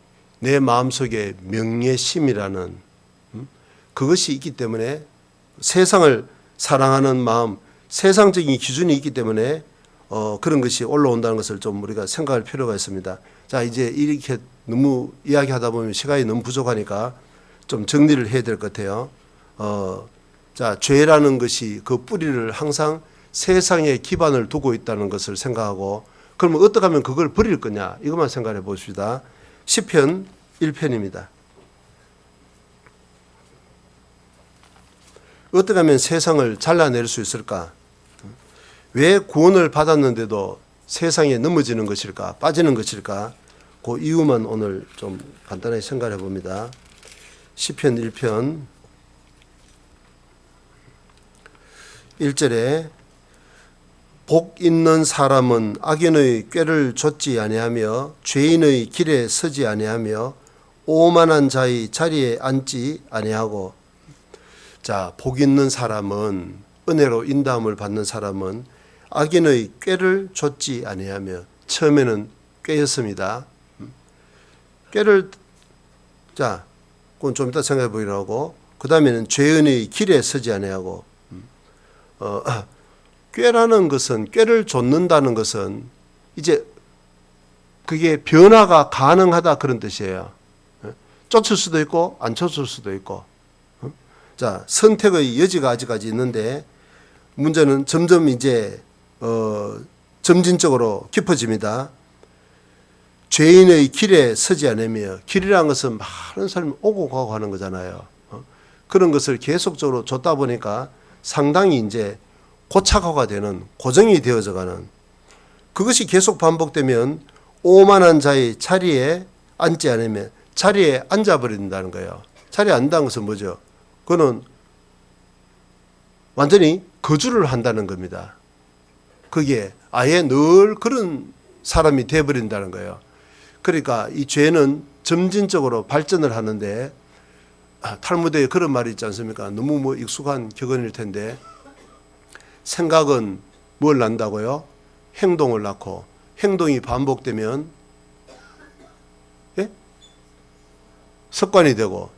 A: 내 마음속에 명예심이라는 그것이 있기 때문에, 세상을 사랑하는 마음, 세상적인 기준이 있기 때문에 그런 것이 올라온다는 것을 좀 우리가 생각할 필요가 있습니다. 자, 이제 이렇게 너무 이야기하다 보면 시간이 너무 부족하니까 좀 정리를 해야 될 것 같아요. 자, 죄라는 것이 그 뿌리를 항상 세상에 기반을 두고 있다는 것을 생각하고, 그러면 어떻게 하면 그걸 버릴 거냐, 이것만 생각해 봅시다. 시편 1편입니다. 어떻게 하면 세상을 잘라낼 수 있을까? 왜 구원을 받았는데도 세상에 넘어지는 것일까? 빠지는 것일까? 그 이유만 오늘 좀 간단하게 생각해 봅니다. 시편 1편 1절에 복 있는 사람은 악인의 꾀를 좇지 아니하며 죄인의 길에 서지 아니하며 오만한 자의 자리에 앉지 아니하고. 자, 복 있는 사람은, 은혜로 인도함을 받는 사람은 악인의 꾀를 좇지 아니하며, 처음에는 꾀였습니다. 꾀를, 자, 그건 좀 이따 생각해 보이라고. 그 다음에는 죄인의 길에 서지 아니하고. 꾀라는 것은, 꾀를 좇는다는 것은 이제 그게 변화가 가능하다 그런 뜻이에요. 쫓을 수도 있고 안 쫓을 수도 있고. 자, 선택의 여지가 아직까지 있는데, 문제는 점점 이제 점진적으로 깊어집니다. 죄인의 길에 서지 않으며, 길이라는 것은 많은 사람이 오고 가고 하는 거잖아요. 그런 것을 계속적으로 줬다 보니까 상당히 이제 고착화가 되는, 고정이 되어져 가는, 그것이 계속 반복되면 오만한 자의 자리에 앉지 않으면 자리에 앉아버린다는 거예요. 자리에 앉는다는 것은 뭐죠? 그거는 완전히 거주를 한다는 겁니다. 그게 아예 늘 그런 사람이 되어버린다는 거예요. 그러니까 이 죄는 점진적으로 발전을 하는데, 탈무드에 그런 말이 있지 않습니까? 너무 익숙한 격언일 텐데, 생각은 뭘 낳는다고요? 행동을 낳고, 행동이 반복되면 습관이 되고,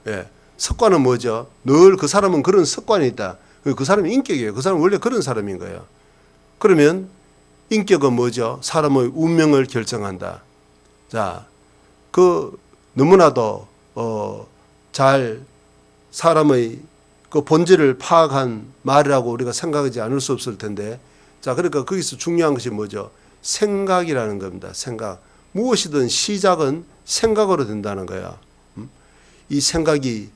A: 습관은 뭐죠? 늘 그 사람은 그런 습관이 있다. 그 사람이 인격이에요. 그 사람은 원래 그런 사람인 거예요. 그러면 인격은 뭐죠? 사람의 운명을 결정한다. 자, 너무나도 잘 사람의 그 본질을 파악한 말이라고 우리가 생각하지 않을 수 없을 텐데, 자, 그러니까 거기서 중요한 것이 뭐죠? 생각이라는 겁니다. 생각. 무엇이든 시작은 생각으로 된다는 거야. 이 생각이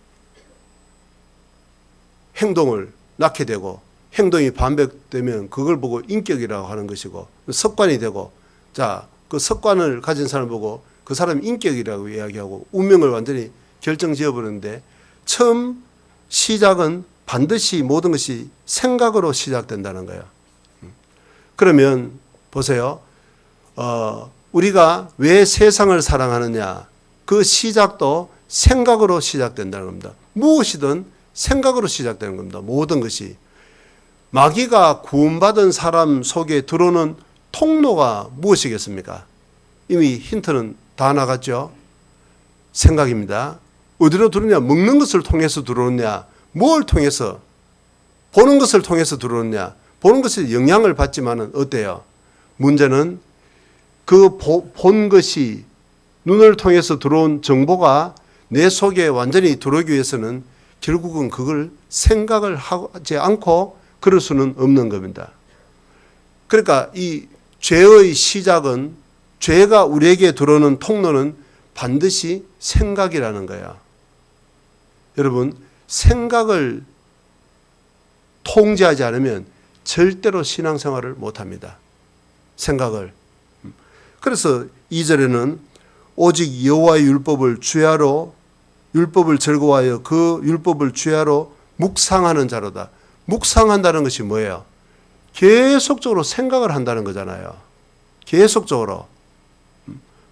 A: 행동을 낳게 되고, 행동이 반복되면 그걸 보고 인격이라고 하는 것이고, 습관이 되고, 자, 그 습관을 가진 사람을 보고 그 사람이 인격이라고 이야기하고 운명을 완전히 결정지어버리는데, 처음 시작은 반드시 모든 것이 생각으로 시작된다는 거예요. 그러면 보세요. 우리가 왜 세상을 사랑하느냐? 그 시작도 생각으로 시작된다는 겁니다. 무엇이든 생각으로 시작되는 겁니다. 모든 것이. 마귀가 구원받은 사람 속에 들어오는 통로가 무엇이겠습니까? 이미 힌트는 다 나갔죠. 생각입니다. 어디로 들어오냐? 먹는 것을 통해서 들어오느냐? 뭘 통해서? 보는 것을 통해서 들어오느냐? 보는 것에 영향을 받지만은 어때요? 문제는 그 본 것이, 눈을 통해서 들어온 정보가 내 속에 완전히 들어오기 위해서는 결국은 그걸 생각을 하지 않고 그럴 수는 없는 겁니다. 그러니까 이 죄의 시작은, 죄가 우리에게 들어오는 통로는 반드시 생각이라는 거야. 여러분, 생각을 통제하지 않으면 절대로 신앙생활을 못합니다. 생각을. 그래서 2절에는 오직 여호와의 율법을 주야로, 율법을 즐거워하여 그 율법을 주야로 묵상하는 자로다. 묵상한다는 것이 뭐예요? 계속적으로 생각을 한다는 거잖아요. 계속적으로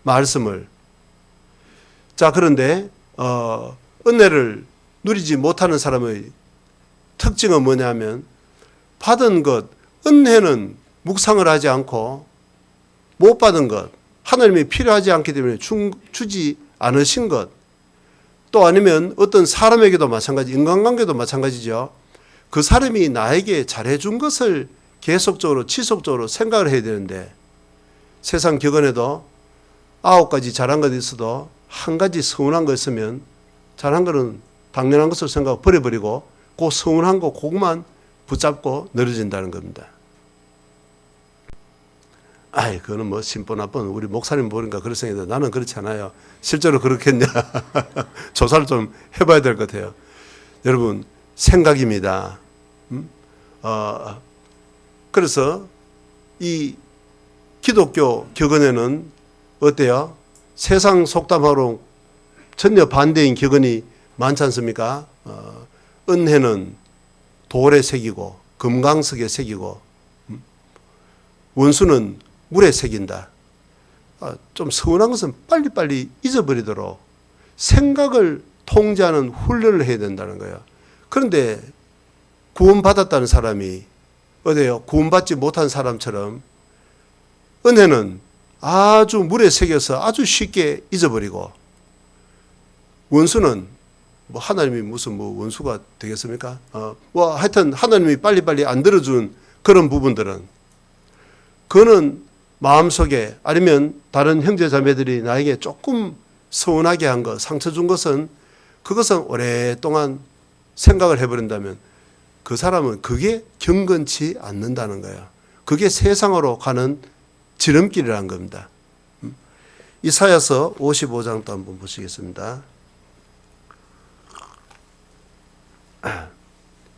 A: 말씀을. 자, 그런데 은혜를 누리지 못하는 사람의 특징은 뭐냐면, 받은 것, 은혜는 묵상을 하지 않고, 못 받은 것, 하나님이 필요하지 않기 때문에 주지 않으신 것, 또 아니면 어떤 사람에게도 마찬가지, 인간관계도 마찬가지죠. 그 사람이 나에게 잘해준 것을 계속적으로 지속적으로 생각을 해야 되는데, 세상 격언에도 9가지 잘한 것이 있어도 한 가지 서운한 거 있으면 잘한 거는 당연한 것을 생각하고 버려버리고 그 서운한 거 그것만 붙잡고 늘어진다는 겁니다. 그거는 뭐 심보 나쁜 우리 목사님 보니까 그런 생각인데 나는 그렇지 않아요. 실제로 그렇겠냐? 조사를 좀 해봐야 될 것 같아요. 여러분, 생각입니다. 그래서 이 기독교 격언에는 어때요? 세상 속담하고 전혀 반대인 격언이 많지 않습니까? 은혜는 돌에 새기고 금강석에 새기고 원수는 물에 새긴다. 좀 서운한 것은 빨리빨리 잊어버리도록 생각을 통제하는 훈련을 해야 된다는 거예요. 그런데 구원받았다는 사람이 어때요? 구원받지 못한 사람처럼 은혜는 아주 물에 새겨서 아주 쉽게 잊어버리고, 원수는 하나님이 무슨 원수가 되겠습니까? 하여튼 하나님이 빨리빨리 안 들어준 그런 부분들은, 그거는 마음속에, 아니면 다른 형제 자매들이 나에게 조금 서운하게 한 것, 상처 준 것은, 그것은 오랫동안 생각을 해버린다면 그 사람은 그게 경건치 않는다는 거예요. 그게 세상으로 가는 지름길이라는 겁니다. 이사야서 55장도 한번 보시겠습니다.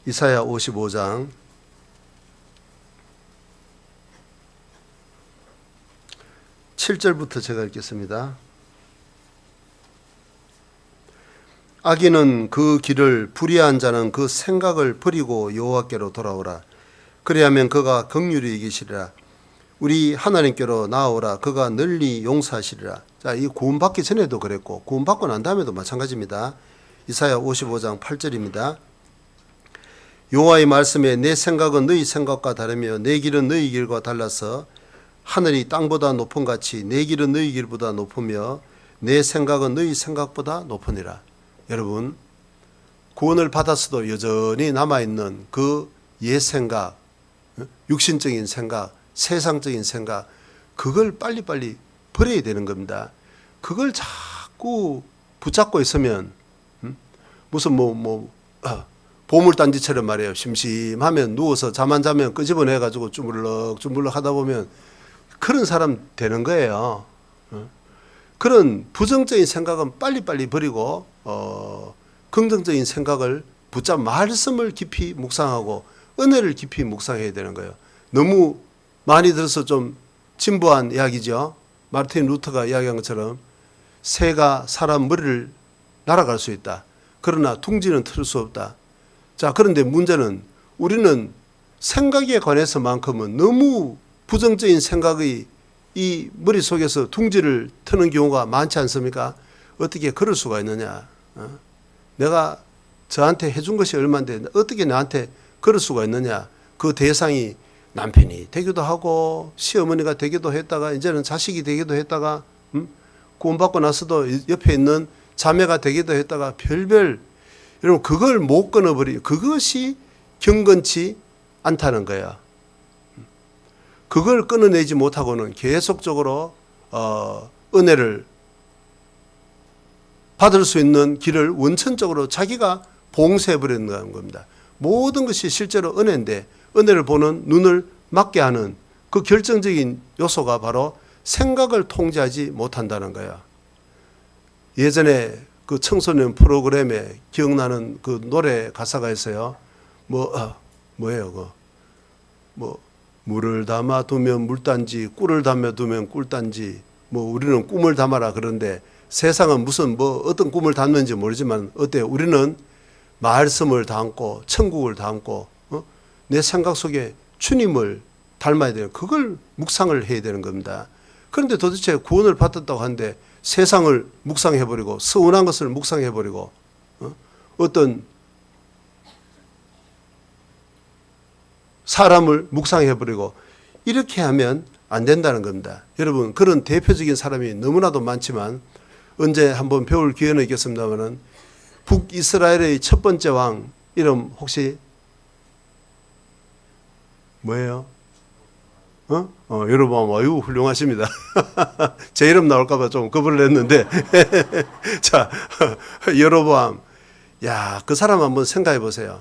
A: 이사야 55장 7절부터 제가 읽겠습니다. 악인은 그 길을, 불의한 자는 그 생각을 버리고 여호와께로 돌아오라. 그리하면 그가 긍휼히 여기시리라. 우리 하나님께로 나아오라. 그가 널리 용서하시리라. 자, 이 구원받기 전에도 그랬고 구원받고 난 다음에도 마찬가지입니다. 이사야 55장 8절입니다. 여호와의 말씀에 내 생각은 너희 생각과 다르며 내 길은 너희 길과 달라서 하늘이 땅보다 높은 같이 내 길은 너희 길보다 높으며 내 생각은 너희 생각보다 높으니라. 여러분, 구원을 받았어도 여전히 남아있는 그 옛 생각, 육신적인 생각, 세상적인 생각, 그걸 빨리빨리 버려야 되는 겁니다. 그걸 자꾸 붙잡고 있으면 무슨 보물단지처럼 말이에요. 심심하면 누워서 잠 안 자면 끄집어내가지고 주물럭 하다 보면 그런 사람 되는 거예요. 그런 부정적인 생각은 빨리빨리 버리고 긍정적인 생각을 붙잡 말씀을 깊이 묵상하고 은혜를 깊이 묵상해야 되는 거예요. 너무 많이 들어서 좀 진부한 이야기죠. 마르틴 루터가 이야기한 것처럼 새가 사람 머리를 날아갈 수 있다. 그러나 둥지는 틀 수 없다. 자, 그런데 문제는 우리는 생각에 관해서만큼은 너무 부정적인 생각이 이 머릿속에서 둥지를 트는 경우가 많지 않습니까? 어떻게 그럴 수가 있느냐. 내가 저한테 해준 것이 얼마인데 어떻게 나한테 그럴 수가 있느냐. 그 대상이 남편이 되기도 하고 시어머니가 되기도 했다가 이제는 자식이 되기도 했다가 구원받고 나서도 옆에 있는 자매가 되기도 했다가 별별, 여러분 그걸 못 끊어버리고 그것이 경건치 않다는 거야. 그걸 끊어내지 못하고는 계속적으로 은혜를 받을 수 있는 길을 원천적으로 자기가 봉쇄해버리는 겁니다. 모든 것이 실제로 은혜인데 은혜를 보는 눈을 막게 하는 그 결정적인 요소가 바로 생각을 통제하지 못한다는 거야. 예전에 그 청소년 프로그램에 기억나는 그 노래 가사가 있어요. 뭐예요? 물을 담아두면 물단지, 꿀을 담아두면 꿀단지, 우리는 꿈을 담아라 그런데 세상은 무슨 어떤 꿈을 담는지 모르지만 어때요? 우리는 말씀을 담고 천국을 담고 내 생각 속에 주님을 닮아야 되는 그걸 묵상을 해야 되는 겁니다. 그런데 도대체 구원을 받았다고 하는데 세상을 묵상해버리고 서운한 것을 묵상해버리고 어떤 사람을 묵상해버리고 이렇게 하면 안 된다는 겁니다. 여러분 그런 대표적인 사람이 너무나도 많지만 언제 한번 배울 기회는 있겠습니다마는 북이스라엘의 첫 번째 왕 이름 혹시 뭐예요? 여러분 아유 훌륭하십니다. 제 이름 나올까봐 좀 겁을 냈는데 자 여로보암, 야, 그 사람 한번 생각해 보세요.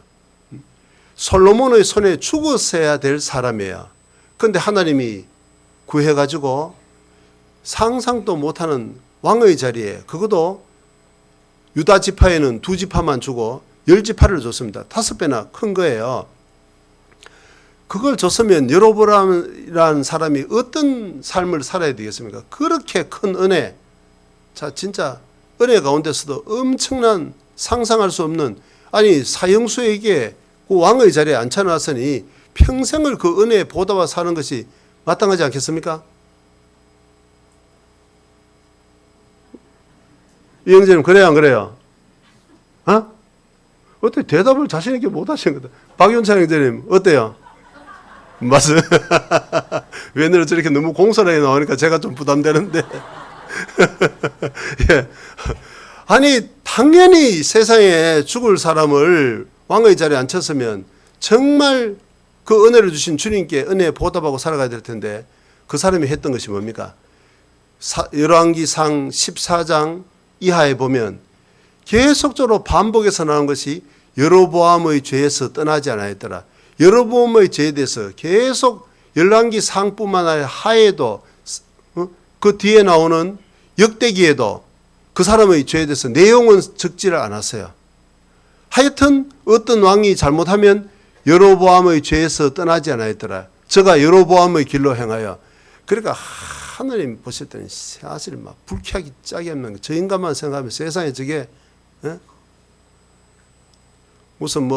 A: 솔로몬의 손에 죽었어야 될 사람이에요. 그런데 하나님이 구해가지고 상상도 못하는 왕의 자리에, 그것도 유다 지파에는 2지파만 주고 10지파를 줬습니다. 5배나 큰 거예요. 그걸 줬으면 여로보암이라는 사람이 어떤 삶을 살아야 되겠습니까? 그렇게 큰 은혜, 자 진짜 은혜 가운데서도 엄청난 상상할 수 없는, 아니 사형수에게 그 왕의 자리에 앉혀놨으니 평생을 그 은혜에 보답하 사는 것이 마땅하지 않겠습니까? 이영재님 그래요 안 그래요? 어떻게 대답을 자신 있게 못 하시는 거다. 박윤찬 형제님 어때요? 맞아요. 웬일로 저렇게 너무 공손하게 나오니까 제가 좀 부담되는데. 예. 아니 당연히 세상에 죽을 사람을 왕의 자리에 앉혔으면 정말 그 은혜를 주신 주님께 은혜에 보답하고 살아가야 될 텐데 그 사람이 했던 것이 뭡니까? 열왕기상 14장 이하에 보면 계속적으로 반복해서 나온 것이 여로보암의 죄에서 떠나지 않았더라. 여로보암의 죄에 대해서 계속 열왕기상뿐만 아니라 하에도 그 뒤에 나오는 역대기에도 그 사람의 죄에 대해서 내용은 적지를 않았어요. 하여튼 어떤 왕이 잘못하면 여로보암의 죄에서 떠나지 않았더라. 저가 여로보암의 길로 행하여. 그러니까 하나님 보실 때는 사실 막 불쾌하기 짝이 없는 거. 저 인간만 생각하면 세상에 저게 무슨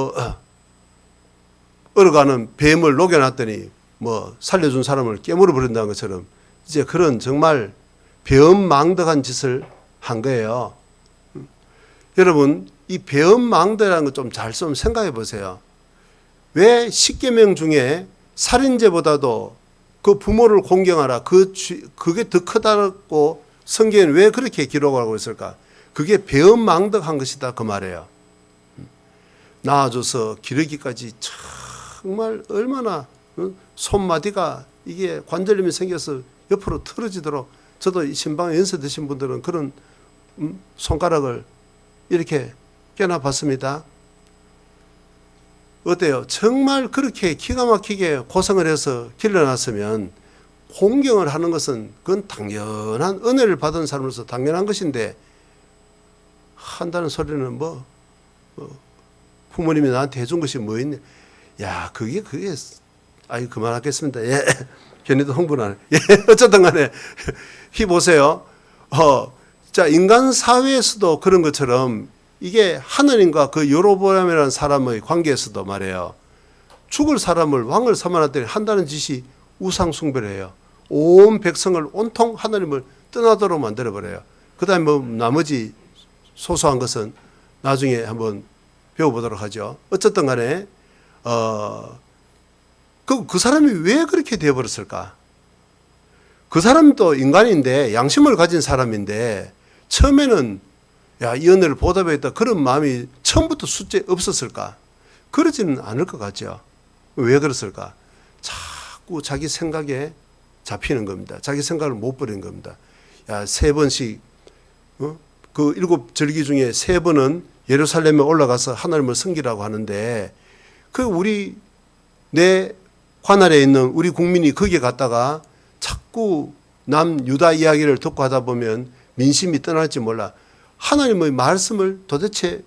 A: 얼어가는 뱀을 녹여놨더니 살려준 사람을 깨물어 버린다는 것처럼 이제 그런 정말 배은망덕한 짓을 한 거예요. 여러분, 이 배은망덕이라는 거 좀 잘 좀 생각해 보세요. 왜 십계명 중에 살인죄보다도 그 부모를 공경하라, 그게 더 크다고 성경에는 왜 그렇게 기록하고 있을까? 그게 배은망덕한 것이다 그 말이에요. 낳아줘서 기르기까지 정말 얼마나 손마디가 이게 관절염이 생겨서 옆으로 틀어지도록, 저도 이 신방에 연세 드신 분들은 그런 손가락을 이렇게 껴놔봤습니다. 어때요? 정말 그렇게 기가 막히게 고생을 해서 길러놨으면 공경을 하는 것은 그건 당연한 은혜를 받은 사람으로서 당연한 것인데, 한다는 소리는 부모님이 나한테 해준 것이 뭐 있냐. 야, 그게 그만하겠습니다. 예. 괜히도 흥분 안 해. 예. 어쨌든 간에 보세요. 자, 인간 사회에서도 그런 것처럼 이게 하느님과 그 여로보암이라는 사람의 관계에서도 말이에요. 죽을 사람을 왕을 삼아놨더니 한다는 짓이 우상 숭배를 해요. 온 백성을 온통 하느님을 떠나도록 만들어버려요. 그 다음에 나머지 소소한 것은 나중에 한번 배워보도록 하죠. 어쨌든 간에 그 사람이 왜 그렇게 되어버렸을까? 그 사람도 인간인데 양심을 가진 사람인데 처음에는 이 은혜를 보답해야겠다 그런 마음이 처음부터 숫제 없었을까? 그러지는 않을 것 같죠. 왜 그랬을까? 자꾸 자기 생각에 잡히는 겁니다. 자기 생각을 못 버리는 겁니다. 3번씩 그 7절기 중에 3번은 예루살렘에 올라가서 하나님을 섬기라고 하는데, 내 관할에 있는 우리 국민이 거기에 갔다가 자꾸 남유다 이야기를 듣고 하다 보면 민심이 떠날지 몰라. 하나님의 말씀을 도대체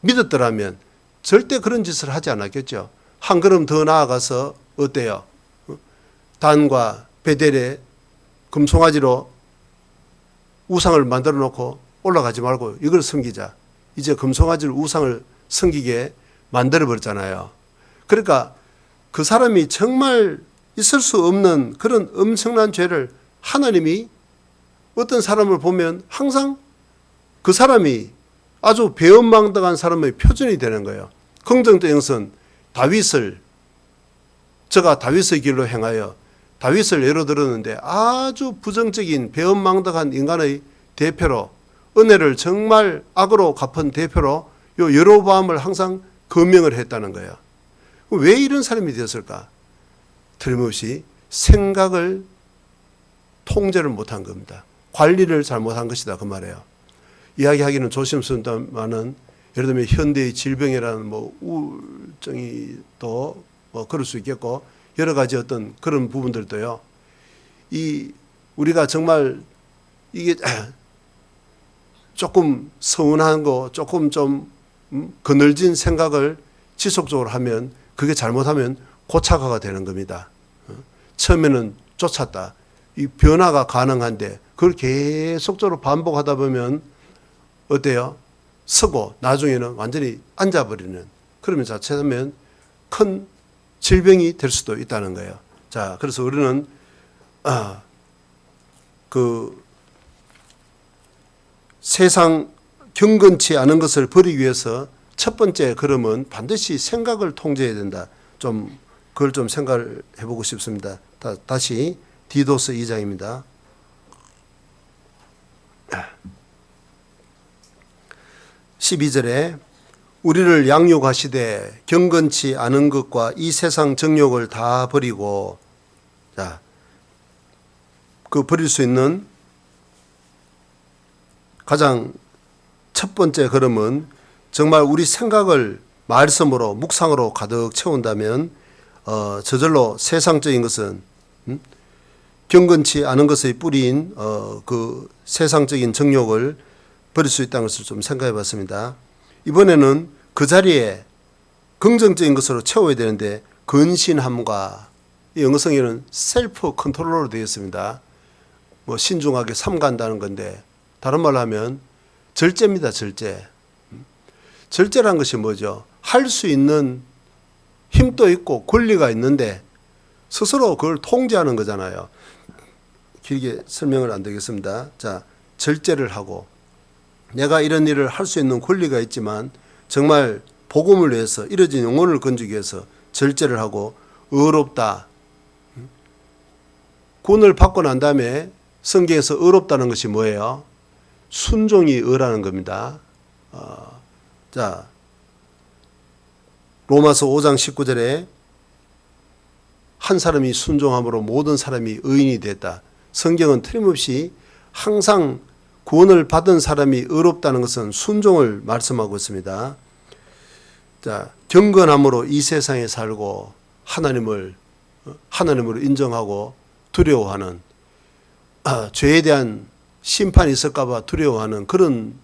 A: 믿었더라면 절대 그런 짓을 하지 않았겠죠. 한 걸음 더 나아가서 어때요? 단과 베델에 금송아지로 우상을 만들어 놓고 올라가지 말고 이걸 섬기자. 이제 금송아지를 우상을 섬기게 만들어 버렸잖아요. 그러니까 그 사람이 정말 있을 수 없는 그런 엄청난 죄를 하나님이 어떤 사람을 보면 항상 그 사람이 아주 배은망덕한 사람의 표준이 되는 거예요. 긍정적인 것은 저가 다윗의 길로 행하여, 다윗을 예로 들었는데 아주 부정적인 배은망덕한 인간의 대표로, 은혜를 정말 악으로 갚은 대표로 여로보암을 항상 거명을 했다는 거예요. 왜 이런 사람이 되었을까? 틀림없이 생각을 통제를 못한 겁니다. 관리를 잘못한 것이다 그 말이에요. 이야기하기는 조심스럽다마는 예를 들면 현대의 질병이라는 우울증이 또 그럴 수 있겠고 여러 가지 어떤 그런 부분들도요. 우리가 정말 이게 조금 서운한 거, 조금 좀 그늘진 생각을 지속적으로 하면, 그게 잘못하면 고착화가 되는 겁니다. 처음에는 쫓았다. 이 변화가 가능한데 그걸 계속적으로 반복하다 보면 어때요? 서고 나중에는 완전히 앉아버리는, 그러면 자칫하면 큰 질병이 될 수도 있다는 거예요. 자, 그래서 우리는 세상 경건치 않은 것을 버리기 위해서 첫 번째 걸음은 반드시 생각을 통제해야 된다. 그걸 좀 생각을 해보고 싶습니다. 다시 디도서 2장입니다. 12절에 우리를 양육하시되 경건치 않은 것과 이 세상 정욕을 다 버리고, 자, 그 버릴 수 있는 가장 첫 번째 걸음은 정말 우리 생각을 말씀으로 묵상으로 가득 채운다면 저절로 세상적인 것은 경건치 않은 것의 뿌리인 그 세상적인 정욕을 버릴 수 있다는 것을 좀 생각해 봤습니다. 이번에는 그 자리에 긍정적인 것으로 채워야 되는데 근신함과, 영어성에는 셀프 컨트롤로 되어 있습니다. 신중하게 삼간다는 건데 다른 말로 하면 절제입니다. 절제. 절제란 것이 뭐죠? 할 수 있는 힘도 있고 권리가 있는데 스스로 그걸 통제하는 거잖아요. 길게 설명을 안 되겠습니다. 자, 절제를 하고 내가 이런 일을 할 수 있는 권리가 있지만 정말 복음을 위해서 이뤄진 영혼을 건지기 위해서 절제를 하고 의롭다. 구원을 받고 난 다음에 성경에서 의롭다는 것이 뭐예요? 순종이 의라는 겁니다. 자, 로마서 5장 19절에 한 사람이 순종함으로 모든 사람이 의인이 됐다. 성경은 틀림없이 항상 구원을 받은 사람이 의롭다는 것은 순종을 말씀하고 있습니다. 자, 경건함으로 이 세상에 살고 하나님으로 인정하고 두려워하는, 죄에 대한 심판이 있을까봐 두려워하는 그런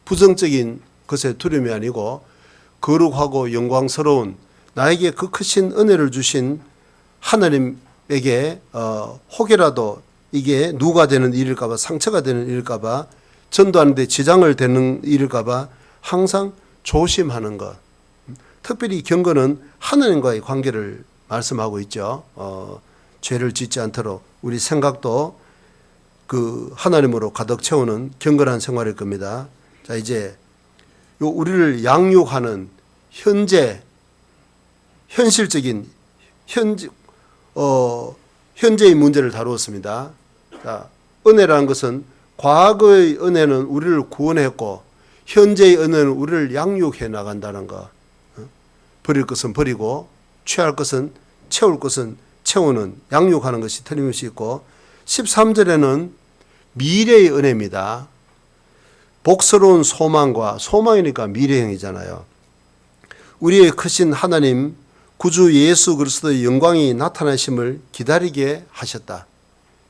A: 부정적인 것에 두려움이 아니고 거룩하고 영광스러운 나에게 그 크신 은혜를 주신 하나님에게 혹여라도 이게 누가 되는 일일까봐, 상처가 되는 일일까봐, 전도하는데 지장을 되는 일일까봐 항상 조심하는 것. 특별히 경건은 하나님과의 관계를 말씀하고 있죠. 죄를 짓지 않도록 우리 생각도 그 하나님으로 가득 채우는 경건한 생활일 겁니다. 자, 이제 요 우리를 양육하는 현실적인 현재의 문제를 다루었습니다. 자, 은혜라는 것은 과거의 은혜는 우리를 구원했고 현재의 은혜는 우리를 양육해 나간다는 것. 버릴 것은 버리고 취할 것은 채울 것은 채우는, 양육하는 것이 틀림없이 있고, 13절에는 미래의 은혜입니다. 복스러운 소망과, 소망이니까 미래형이잖아요. 우리의 크신 하나님 구주 예수 그리스도의 영광이 나타나심을 기다리게 하셨다.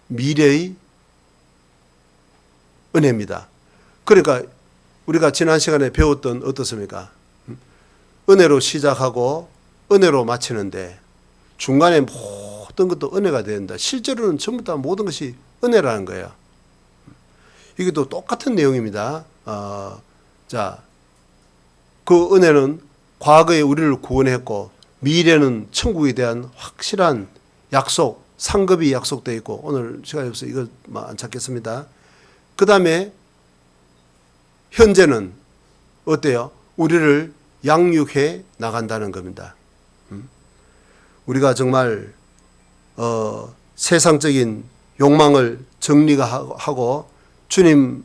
A: 미래의 은혜입니다. 그러니까 우리가 지난 시간에 배웠던 어떻습니까? 은혜로 시작하고 은혜로 마치는데 중간에 모든 것도 은혜가 된다. 실제로는 전부 다 모든 것이 은혜라는 거예요. 이게 또 똑같은 내용입니다. 자, 그 은혜는 과거에 우리를 구원했고 미래는 천국에 대한 확실한 약속, 상급이 약속되어 있고, 오늘 시간이 없어서 이걸 안 찾겠습니다. 그 다음에 현재는 어때요? 우리를 양육해 나간다는 겁니다. 우리가 정말 세상적인 욕망을 정리하고 주님의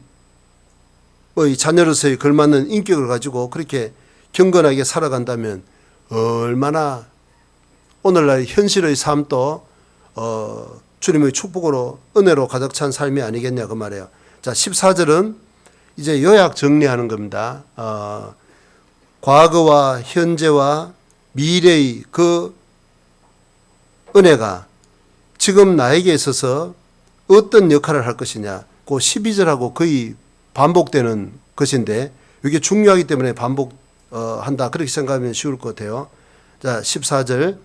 A: 자녀로서의 걸맞는 인격을 가지고 그렇게 경건하게 살아간다면 얼마나 오늘날 현실의 삶도 주님의 축복으로 은혜로 가득 찬 삶이 아니겠냐 그 말이에요. 자, 14절은 이제 요약 정리하는 겁니다. 과거와 현재와 미래의 그 은혜가 지금 나에게 있어서 어떤 역할을 할 것이냐. 그 12절하고 거의 반복되는 것인데 이게 중요하기 때문에 반복한다. 그렇게 생각하면 쉬울 것 같아요. 자, 14절.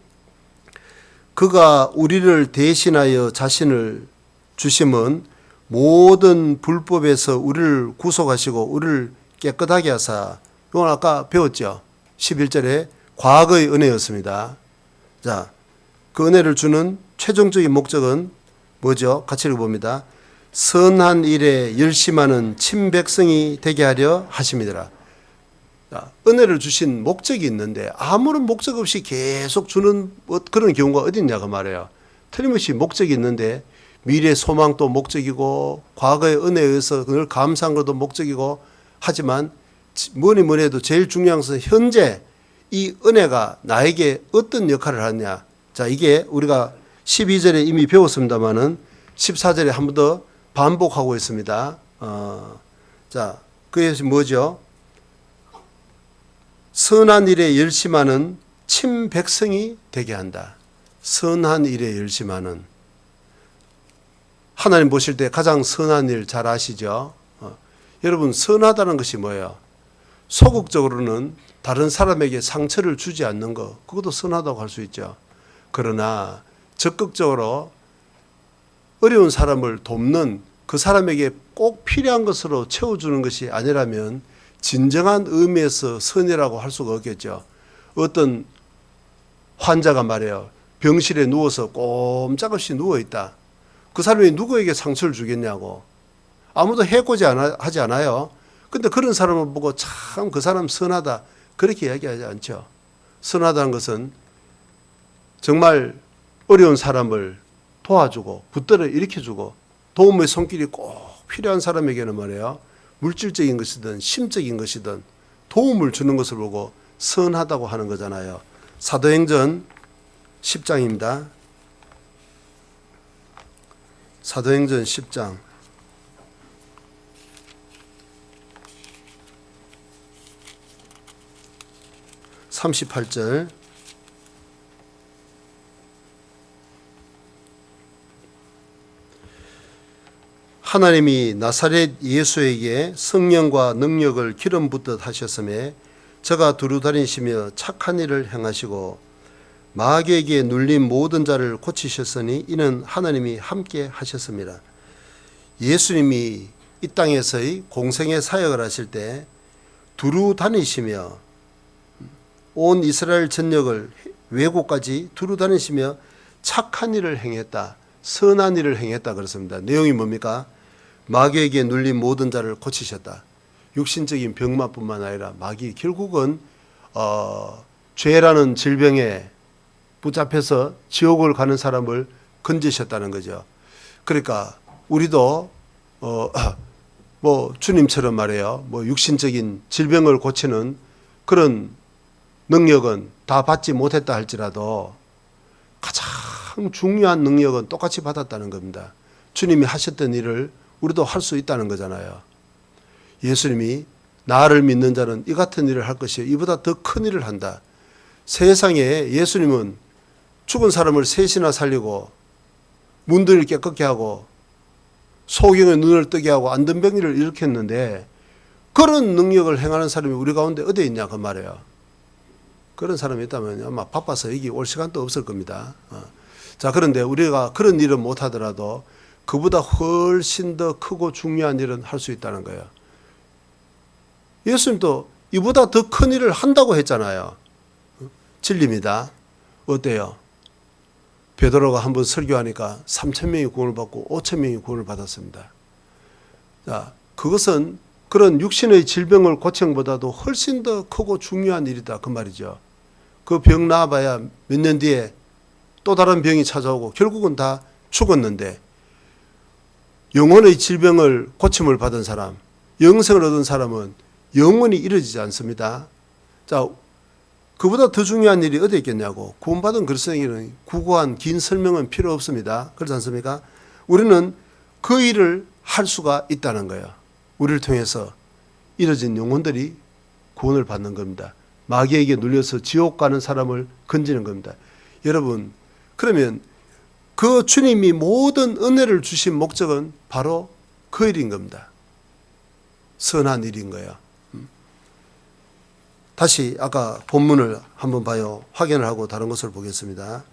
A: 그가 우리를 대신하여 자신을 주심은 모든 불법에서 우리를 구속하시고 우리를 깨끗하게 하사. 이건 아까 배웠죠. 11절에 과거의 은혜였습니다. 자, 그 은혜를 주는 최종적인 목적은 뭐죠? 같이 읽어봅니다. 선한 일에 열심하는 친백성이 되게 하려 하심이더라. 자, 은혜를 주신 목적이 있는데 아무런 목적 없이 계속 주는 그런 경우가 어디 있냐고 말해요. 틀림없이 목적이 있는데 미래 소망도 목적이고 과거의 은혜에 의해서 늘 감사한 것도 목적이고 하지만 뭐니 해도 제일 중요한 것은 현재 이 은혜가 나에게 어떤 역할을 하느냐. 자, 이게 우리가 12절에 이미 배웠습니다마는 14절에 한 번 더 반복하고 있습니다. 자, 그것이 뭐죠? 선한 일에 열심하는 친백성이 되게 한다. 선한 일에 열심하는. 하나님 보실 때 가장 선한 일 잘 아시죠? 여러분, 선하다는 것이 뭐예요? 소극적으로는 다른 사람에게 상처를 주지 않는 것, 그것도 선하다고 할 수 있죠. 그러나 적극적으로 어려운 사람을 돕는 그 사람에게 꼭 필요한 것으로 채워주는 것이 아니라면 진정한 의미에서 선이라고 할 수가 없겠죠. 어떤 환자가 말이에요. 병실에 누워서 꼼짝없이 누워있다. 그 사람이 누구에게 상처를 주겠냐고. 아무도 해코지 하지 않아요. 근데 그런 사람을 보고 참 그 사람 선하다. 그렇게 이야기하지 않죠. 선하다는 것은 정말 어려운 사람을 도와주고 붙들어 일으켜주고 도움의 손길이 꼭 필요한 사람에게는 말이에요. 물질적인 것이든 심적인 것이든 도움을 주는 것을 보고 선하다고 하는 거잖아요. 사도행전 10장입니다. 사도행전 10장 38절 하나님이 나사렛 예수에게 성령과 능력을 기름 붓듯 하셨음에 저가 두루 다니시며 착한 일을 행하시고 마귀에게 눌린 모든 자를 고치셨으니 이는 하나님이 함께 하셨습니다. 예수님이 이 땅에서의 공생의 사역을 하실 때 두루 다니시며 온 이스라엘 전역을 외국까지 두루 다니시며 착한 일을 행했다. 선한 일을 행했다 그렇습니다. 내용이 뭡니까? 마귀에게 눌린 모든 자를 고치셨다. 육신적인 병만뿐만 아니라 마귀 결국은 죄라는 질병에 붙잡혀서 지옥을 가는 사람을 건지셨다는 거죠. 그러니까 우리도 뭐 주님처럼 말해요. 뭐 육신적인 질병을 고치는 그런 능력은 다 받지 못했다 할지라도 가장 중요한 능력은 똑같이 받았다는 겁니다. 주님이 하셨던 일을 우리도 할 수 있다는 거잖아요. 예수님이 나를 믿는 자는 이 같은 일을 할 것이요 이보다 더 큰 일을 한다. 세상에 예수님은 죽은 사람을 셋이나 살리고 문들을 깨끗게 하고 소경의 눈을 뜨게 하고 안든 병이를 일으켰는데 그런 능력을 행하는 사람이 우리 가운데 어디에 있냐 그 말이에요. 그런 사람이 있다면 아마 바빠서 여기 올 시간도 없을 겁니다. 자, 그런데 우리가 그런 일은 못하더라도 그보다 훨씬 더 크고 중요한 일은 할 수 있다는 거예요. 예수님도 이보다 더 큰 일을 한다고 했잖아요. 진리입니다. 어때요? 베드로가 한번 설교하니까 3,000명이 구원을 받고 5,000명이 구원을 받았습니다. 자, 그것은 그런 육신의 질병을 고치는 것보다도 훨씬 더 크고 중요한 일이다 그 말이죠. 그 병 나아봐야 몇 년 뒤에 또 다른 병이 찾아오고 결국은 다 죽었는데 영혼의 질병을 고침을 받은 사람, 영생을 얻은 사람은 영원히 이루어지지 않습니다. 자, 그보다 더 중요한 일이 어디 있겠냐고. 구원받은 그리스도인에게는 구구한 긴 설명은 필요 없습니다. 그렇지 않습니까? 우리는 그 일을 할 수가 있다는 거예요. 우리를 통해서 이뤄진 영혼들이 구원을 받는 겁니다. 마귀에게 눌려서 지옥 가는 사람을 건지는 겁니다. 여러분, 그러면 그 주님이 모든 은혜를 주신 목적은 바로 그 일인 겁니다. 선한 일인 거예요. 다시 아까 본문을 한번 봐요. 확인을 하고 다른 것을 보겠습니다.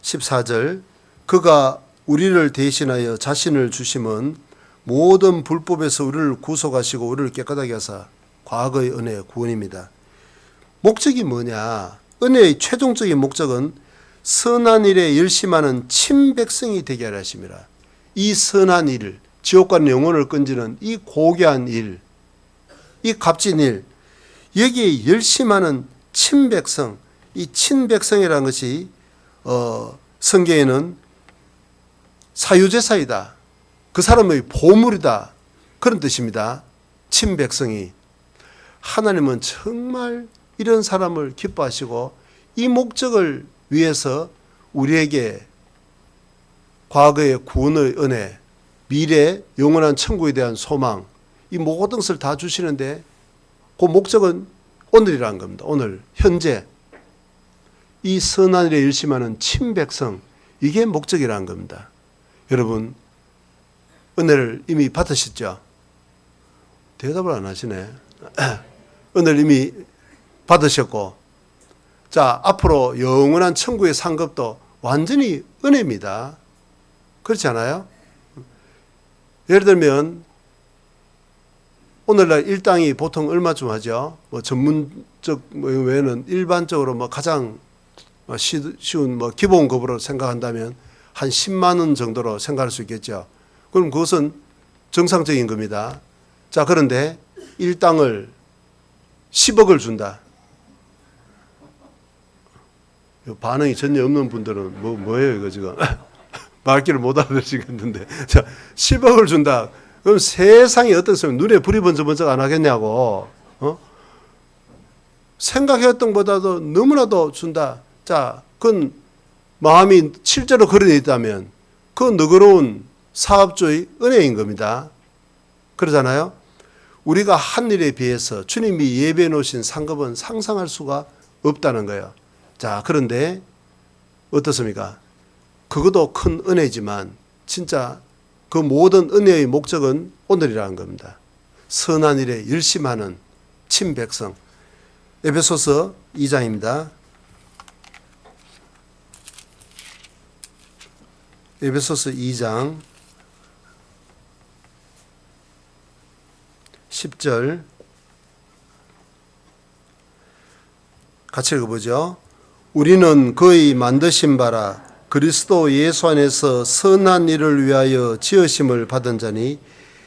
A: 14절 그가 우리를 대신하여 자신을 주심은 모든 불법에서 우리를 구속하시고 우리를 깨끗하게 하사 과거의 은혜의 구원입니다. 목적이 뭐냐? 은혜의 최종적인 목적은 선한 일에 열심하는 친백성이 되게 하려 하심이라. 이 선한 일, 지옥 가는 영혼을 건지는 이 고귀한 일, 이 값진 일, 여기에 열심하는 친백성, 이 친백성이라는 것이 성경에는 사유제사이다. 그 사람의 보물이다. 그런 뜻입니다. 친백성이. 하나님은 정말 이런 사람을 기뻐하시고 이 목적을 위해서 우리에게 과거의 구원의 은혜, 미래 영원한 천국에 대한 소망, 이 모든 것을 다 주시는데 그 목적은 오늘이라는 겁니다. 오늘, 현재. 이 선한 일에 열심하는 친백성, 이게 목적이라는 겁니다. 여러분, 은혜를 이미 받으셨죠? 대답을 안 하시네. 은혜를 이미 받으셨고, 자, 앞으로 영원한 천국의 상급도 완전히 은혜입니다. 그렇지 않아요? 예를 들면 오늘날 일당이 보통 얼마쯤 하죠? 뭐 전문적 외에는 일반적으로 뭐 가장 쉬운 뭐 기본급으로 생각한다면 한 10만 원 정도로 생각할 수 있겠죠. 그럼 그것은 정상적인 겁니다. 자, 그런데 일당을 10억을 준다. 반응이 전혀 없는 분들은 뭐예요 이거 지금 말귀를 못 알아듣시겠는데, 자, 10억을 준다. 그럼 세상이 어떻습니까? 눈에 불이 번쩍번쩍 안 하겠냐고. 생각했던 것보다도 너무나도 준다. 자, 그건 마음이 실제로 그런 데 있다면 그건 너그러운 사업주의 은혜인 겁니다. 그러잖아요. 우리가 한 일에 비해서 주님이 예배해 놓으신 상급은 상상할 수가 없다는 거예요. 자, 그런데 어떻습니까? 그것도 큰 은혜지만 진짜 그 모든 은혜의 목적은 오늘이라는 겁니다. 선한 일에 열심하는 친백성. 에베소서 2장입니다. 에베소서 2장 10절 같이 읽어보죠. 우리는 그의 만드신 바라 그리스도 예수 안에서 선한 일을 위하여 지으심을 받은 자니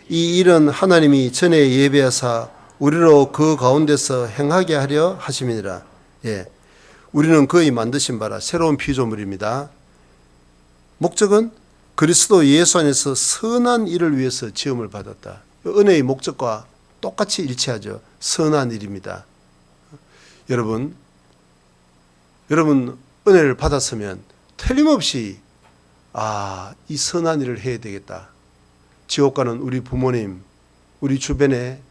A: 이 일은 하나님이 전에 예비하사 우리로 그 가운데서 행하게 하려 하심이니라. 예, 우리는 그의 만드신 바라 새로운 피조물입니다. 목적은 그리스도 예수 안에서 선한 일을 위해서 지음을 받았다. 은혜의 목적과 똑같이 일치하죠. 선한 일입니다. 여러분 은혜를 받았으면 틀림없이 이 선한 일을 해야 되겠다. 지옥 가는 우리 부모님, 우리 주변에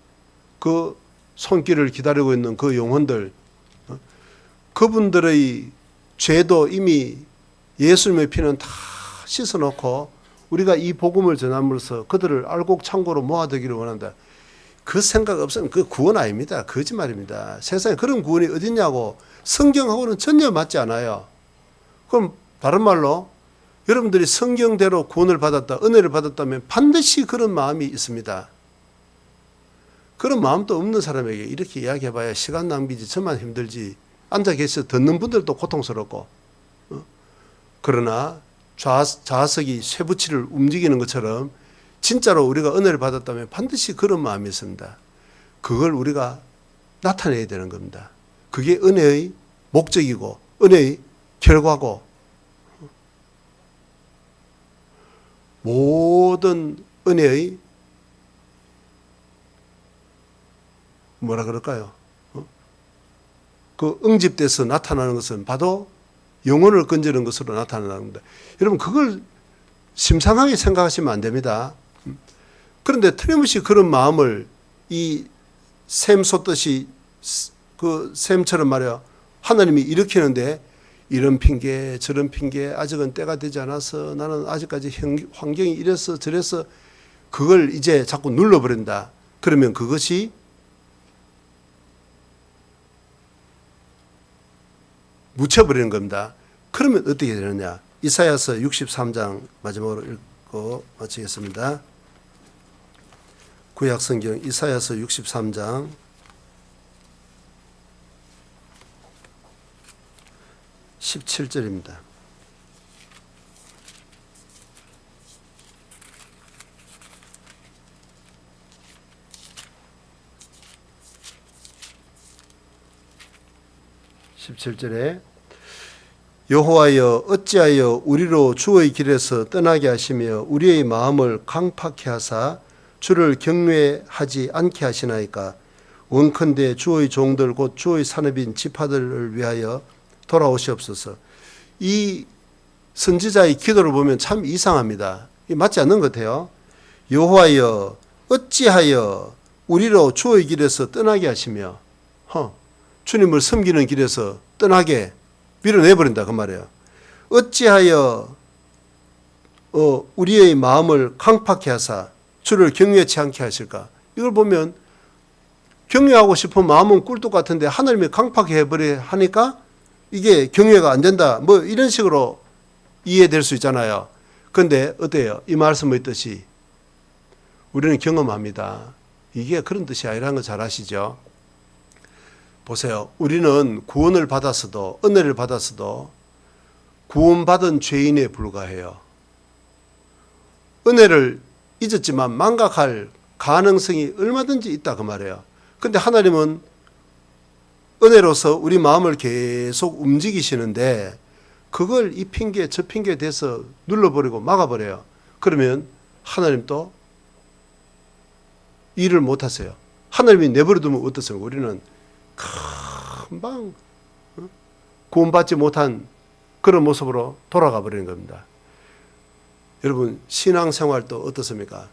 A: 그 손길을 기다리고 있는 그 영혼들, 그분들의 죄도 이미 예수님의 피는 다 씻어놓고 우리가 이 복음을 전함으로써 그들을 알곡창고로 모아두기를 원한다. 그 생각 없으면 그 구원 아닙니다. 거짓말입니다. 세상에 그런 구원이 어딨냐고. 성경하고는 전혀 맞지 않아요. 그럼 다른 말로 여러분들이 성경대로 구원을 받았다, 은혜를 받았다면 반드시 그런 마음이 있습니다. 그런 마음도 없는 사람에게 이렇게 이야기해봐야 시간 낭비지, 저만 힘들지. 앉아 계셔 듣는 분들도 고통스럽고. 그러나 좌석이 쇠붙이를 움직이는 것처럼 진짜로 우리가 은혜를 받았다면 반드시 그런 마음이 있습니다. 그걸 우리가 나타내야 되는 겁니다. 그게 은혜의 목적이고 은혜의 결과고, 모든 은혜의 뭐라 그럴까요? 그 응집돼서 나타나는 것은 봐도 영혼을 건지는 것으로 나타나는 겁니다. 여러분 그걸 심상하게 생각하시면 안 됩니다. 그런데 틀림없이 그런 마음을 이 샘 솟듯이 그 샘처럼 말이야 하나님이 일으키는데, 이런 핑계 저런 핑계 아직은 때가 되지 않아서 나는 아직까지 환경이 이래서 저래서 그걸 이제 자꾸 눌러버린다. 그러면 그것이 묻혀버리는 겁니다. 그러면 어떻게 되느냐. 이사야서 63장 마지막으로 읽고 마치겠습니다. 구약성경 이사야서 63장 17절입니다. 여호와여 어찌하여 우리로 주의 길에서 떠나게 하시며 우리의 마음을 강팍해 하사 주를 경외하지 않게 하시나이까. 원컨대 주의 종들 곧 주의 산업인 지파들을 위하여 돌아오시옵소서. 이 선지자의 기도를 보면 참 이상합니다. 맞지 않는 것 같아요. 여호와여 어찌하여 우리로 주의 길에서 떠나게 하시며, 주님을 섬기는 길에서 떠나게 밀어내버린다 그 말이에요. 어찌하여 우리의 마음을 강팍해 하사 주를 경외치 않게 하실까. 이걸 보면 경외하고 싶은 마음은 꿀뚝 같은데 하나님이 강팍해 버려 하니까 이게 경외가 안 된다, 뭐 이런 식으로 이해될 수 있잖아요. 그런데 어때요? 이 말씀의 뜻이 우리는 경험합니다. 이게 그런 뜻이 아니라는 거 잘 아시죠? 보세요. 우리는 구원을 받았어도, 은혜를 받았어도 구원받은 죄인에 불과해요. 은혜를 잊었지만 망각할 가능성이 얼마든지 있다 그 말이에요. 근데 하나님은 은혜로서 우리 마음을 계속 움직이시는데 그걸 이 핑계 저 핑계에 대해서 눌러버리고 막아버려요. 그러면 하나님도 일을 못하세요. 하나님이 내버려두면 어떻습니까? 우리는 금방 구원받지 못한 그런 모습으로 돌아가 버리는 겁니다. 여러분 신앙생활도 어떻습니까?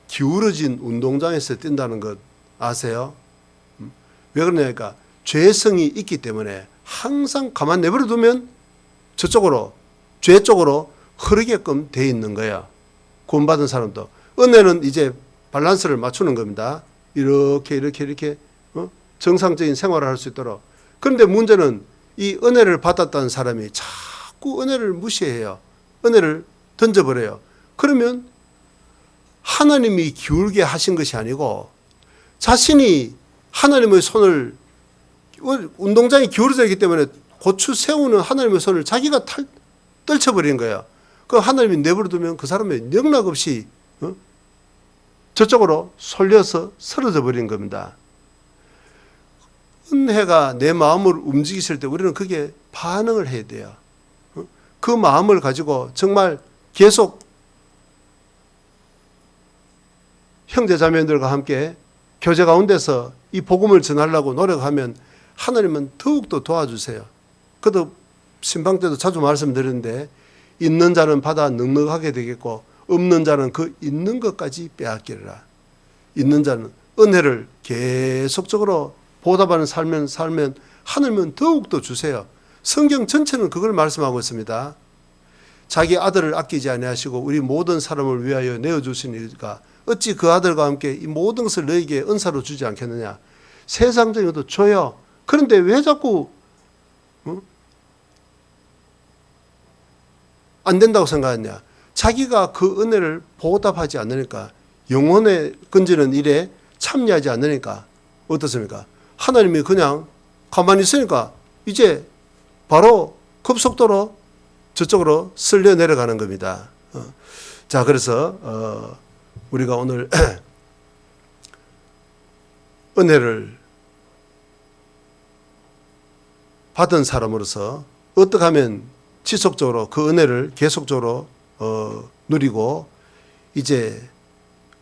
A: 기울어진 운동장에서 뛴다는 것 아세요? 왜 그러냐니까 죄성이 있기 때문에 항상 가만 내버려 두면 저쪽으로 죄 쪽으로 흐르게끔 돼 있는 거야. 구원받은 사람도. 은혜는 이제 밸런스를 맞추는 겁니다. 이렇게 정상적인 생활을 할 수 있도록. 그런데 문제는 이 은혜를 받았다는 사람이 자꾸 은혜를 무시해요. 은혜를 던져버려요. 그러면 하나님이 기울게 하신 것이 아니고 자신이 하나님의 손을 운동장이 기울어져 있기 때문에 고추 세우는 하나님의 손을 자기가 떨쳐버린 거야. 그 하나님이 내버려두면 그 사람의 영락 없이 저쪽으로 쏠려서 쓰러져 버린 겁니다. 은혜가 내 마음을 움직이실 때 우리는 그게 반응을 해야 돼요. 그 마음을 가지고 정말 계속 형제자매들과 함께 교제 가운데서 이 복음을 전하려고 노력하면 하나님은 더욱더 도와주세요. 그도 신방 때도 자주 말씀드렸는데 있는 자는 받아 넉넉하게 되겠고 없는 자는 그 있는 것까지 빼앗기리라. 있는 자는 은혜를 계속적으로 보답하는 살면 하나님은 더욱더 주세요. 성경 전체는 그걸 말씀하고 있습니다. 자기 아들을 아끼지 아니하시고 우리 모든 사람을 위하여 내어주시니까 어찌 그 아들과 함께 이 모든 것을 너에게 은사로 주지 않겠느냐. 세상적인 것도 줘요. 그런데 왜 자꾸 안 된다고 생각하냐. 자기가 그 은혜를 보답하지 않으니까 영혼에 건지는 일에 참여하지 않으니까 어떻습니까? 하나님이 그냥 가만히 있으니까 이제 바로 급속도로 저쪽으로 쓸려 내려가는 겁니다. 자, 그래서 우리가 오늘 은혜를 받은 사람으로서 어떻게 하면 지속적으로 그 은혜를 계속적으로 누리고 이제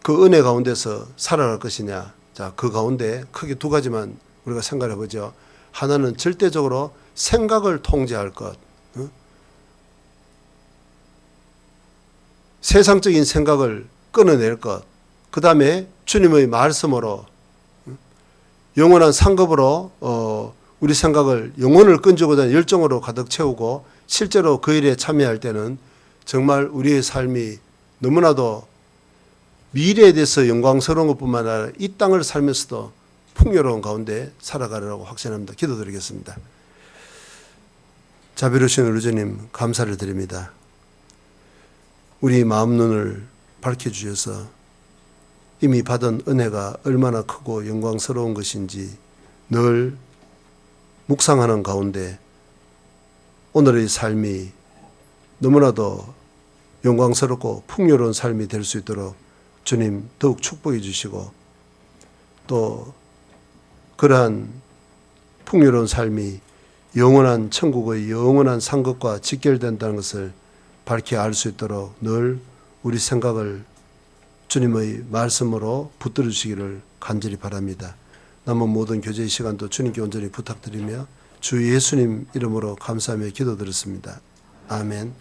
A: 그 은혜 가운데서 살아갈 것이냐. 자, 그 가운데 크게 두 가지만 우리가 생각해 보죠. 하나는 절대적으로 생각을 통제할 것. 세상적인 생각을 끊어낼 것. 그 다음에 주님의 말씀으로 영원한 상급으로 우리 생각을 영혼을 끈주고자 하는 열정으로 가득 채우고 실제로 그 일에 참여할 때는 정말 우리의 삶이 너무나도 미래에 대해서 영광스러운 것뿐만 아니라 이 땅을 살면서도 풍요로운 가운데 살아가려고 확신합니다. 기도드리겠습니다. 자비로우신 우리 주님 감사를 드립니다. 우리 마음 눈을 밝혀주셔서 이미 받은 은혜가 얼마나 크고 영광스러운 것인지 늘 묵상하는 가운데 오늘의 삶이 너무나도 영광스럽고 풍요로운 삶이 될 수 있도록 주님 더욱 축복해 주시고 또 그러한 풍요로운 삶이 영원한 천국의 영원한 상급과 직결된다는 것을 밝히 알 수 있도록 늘 우리 생각을 주님의 말씀으로 붙들어 주시기를 간절히 바랍니다. 남은 모든 교제의 시간도 주님께 온전히 부탁드리며 주 예수님 이름으로 감사하며 기도드렸습니다. 아멘.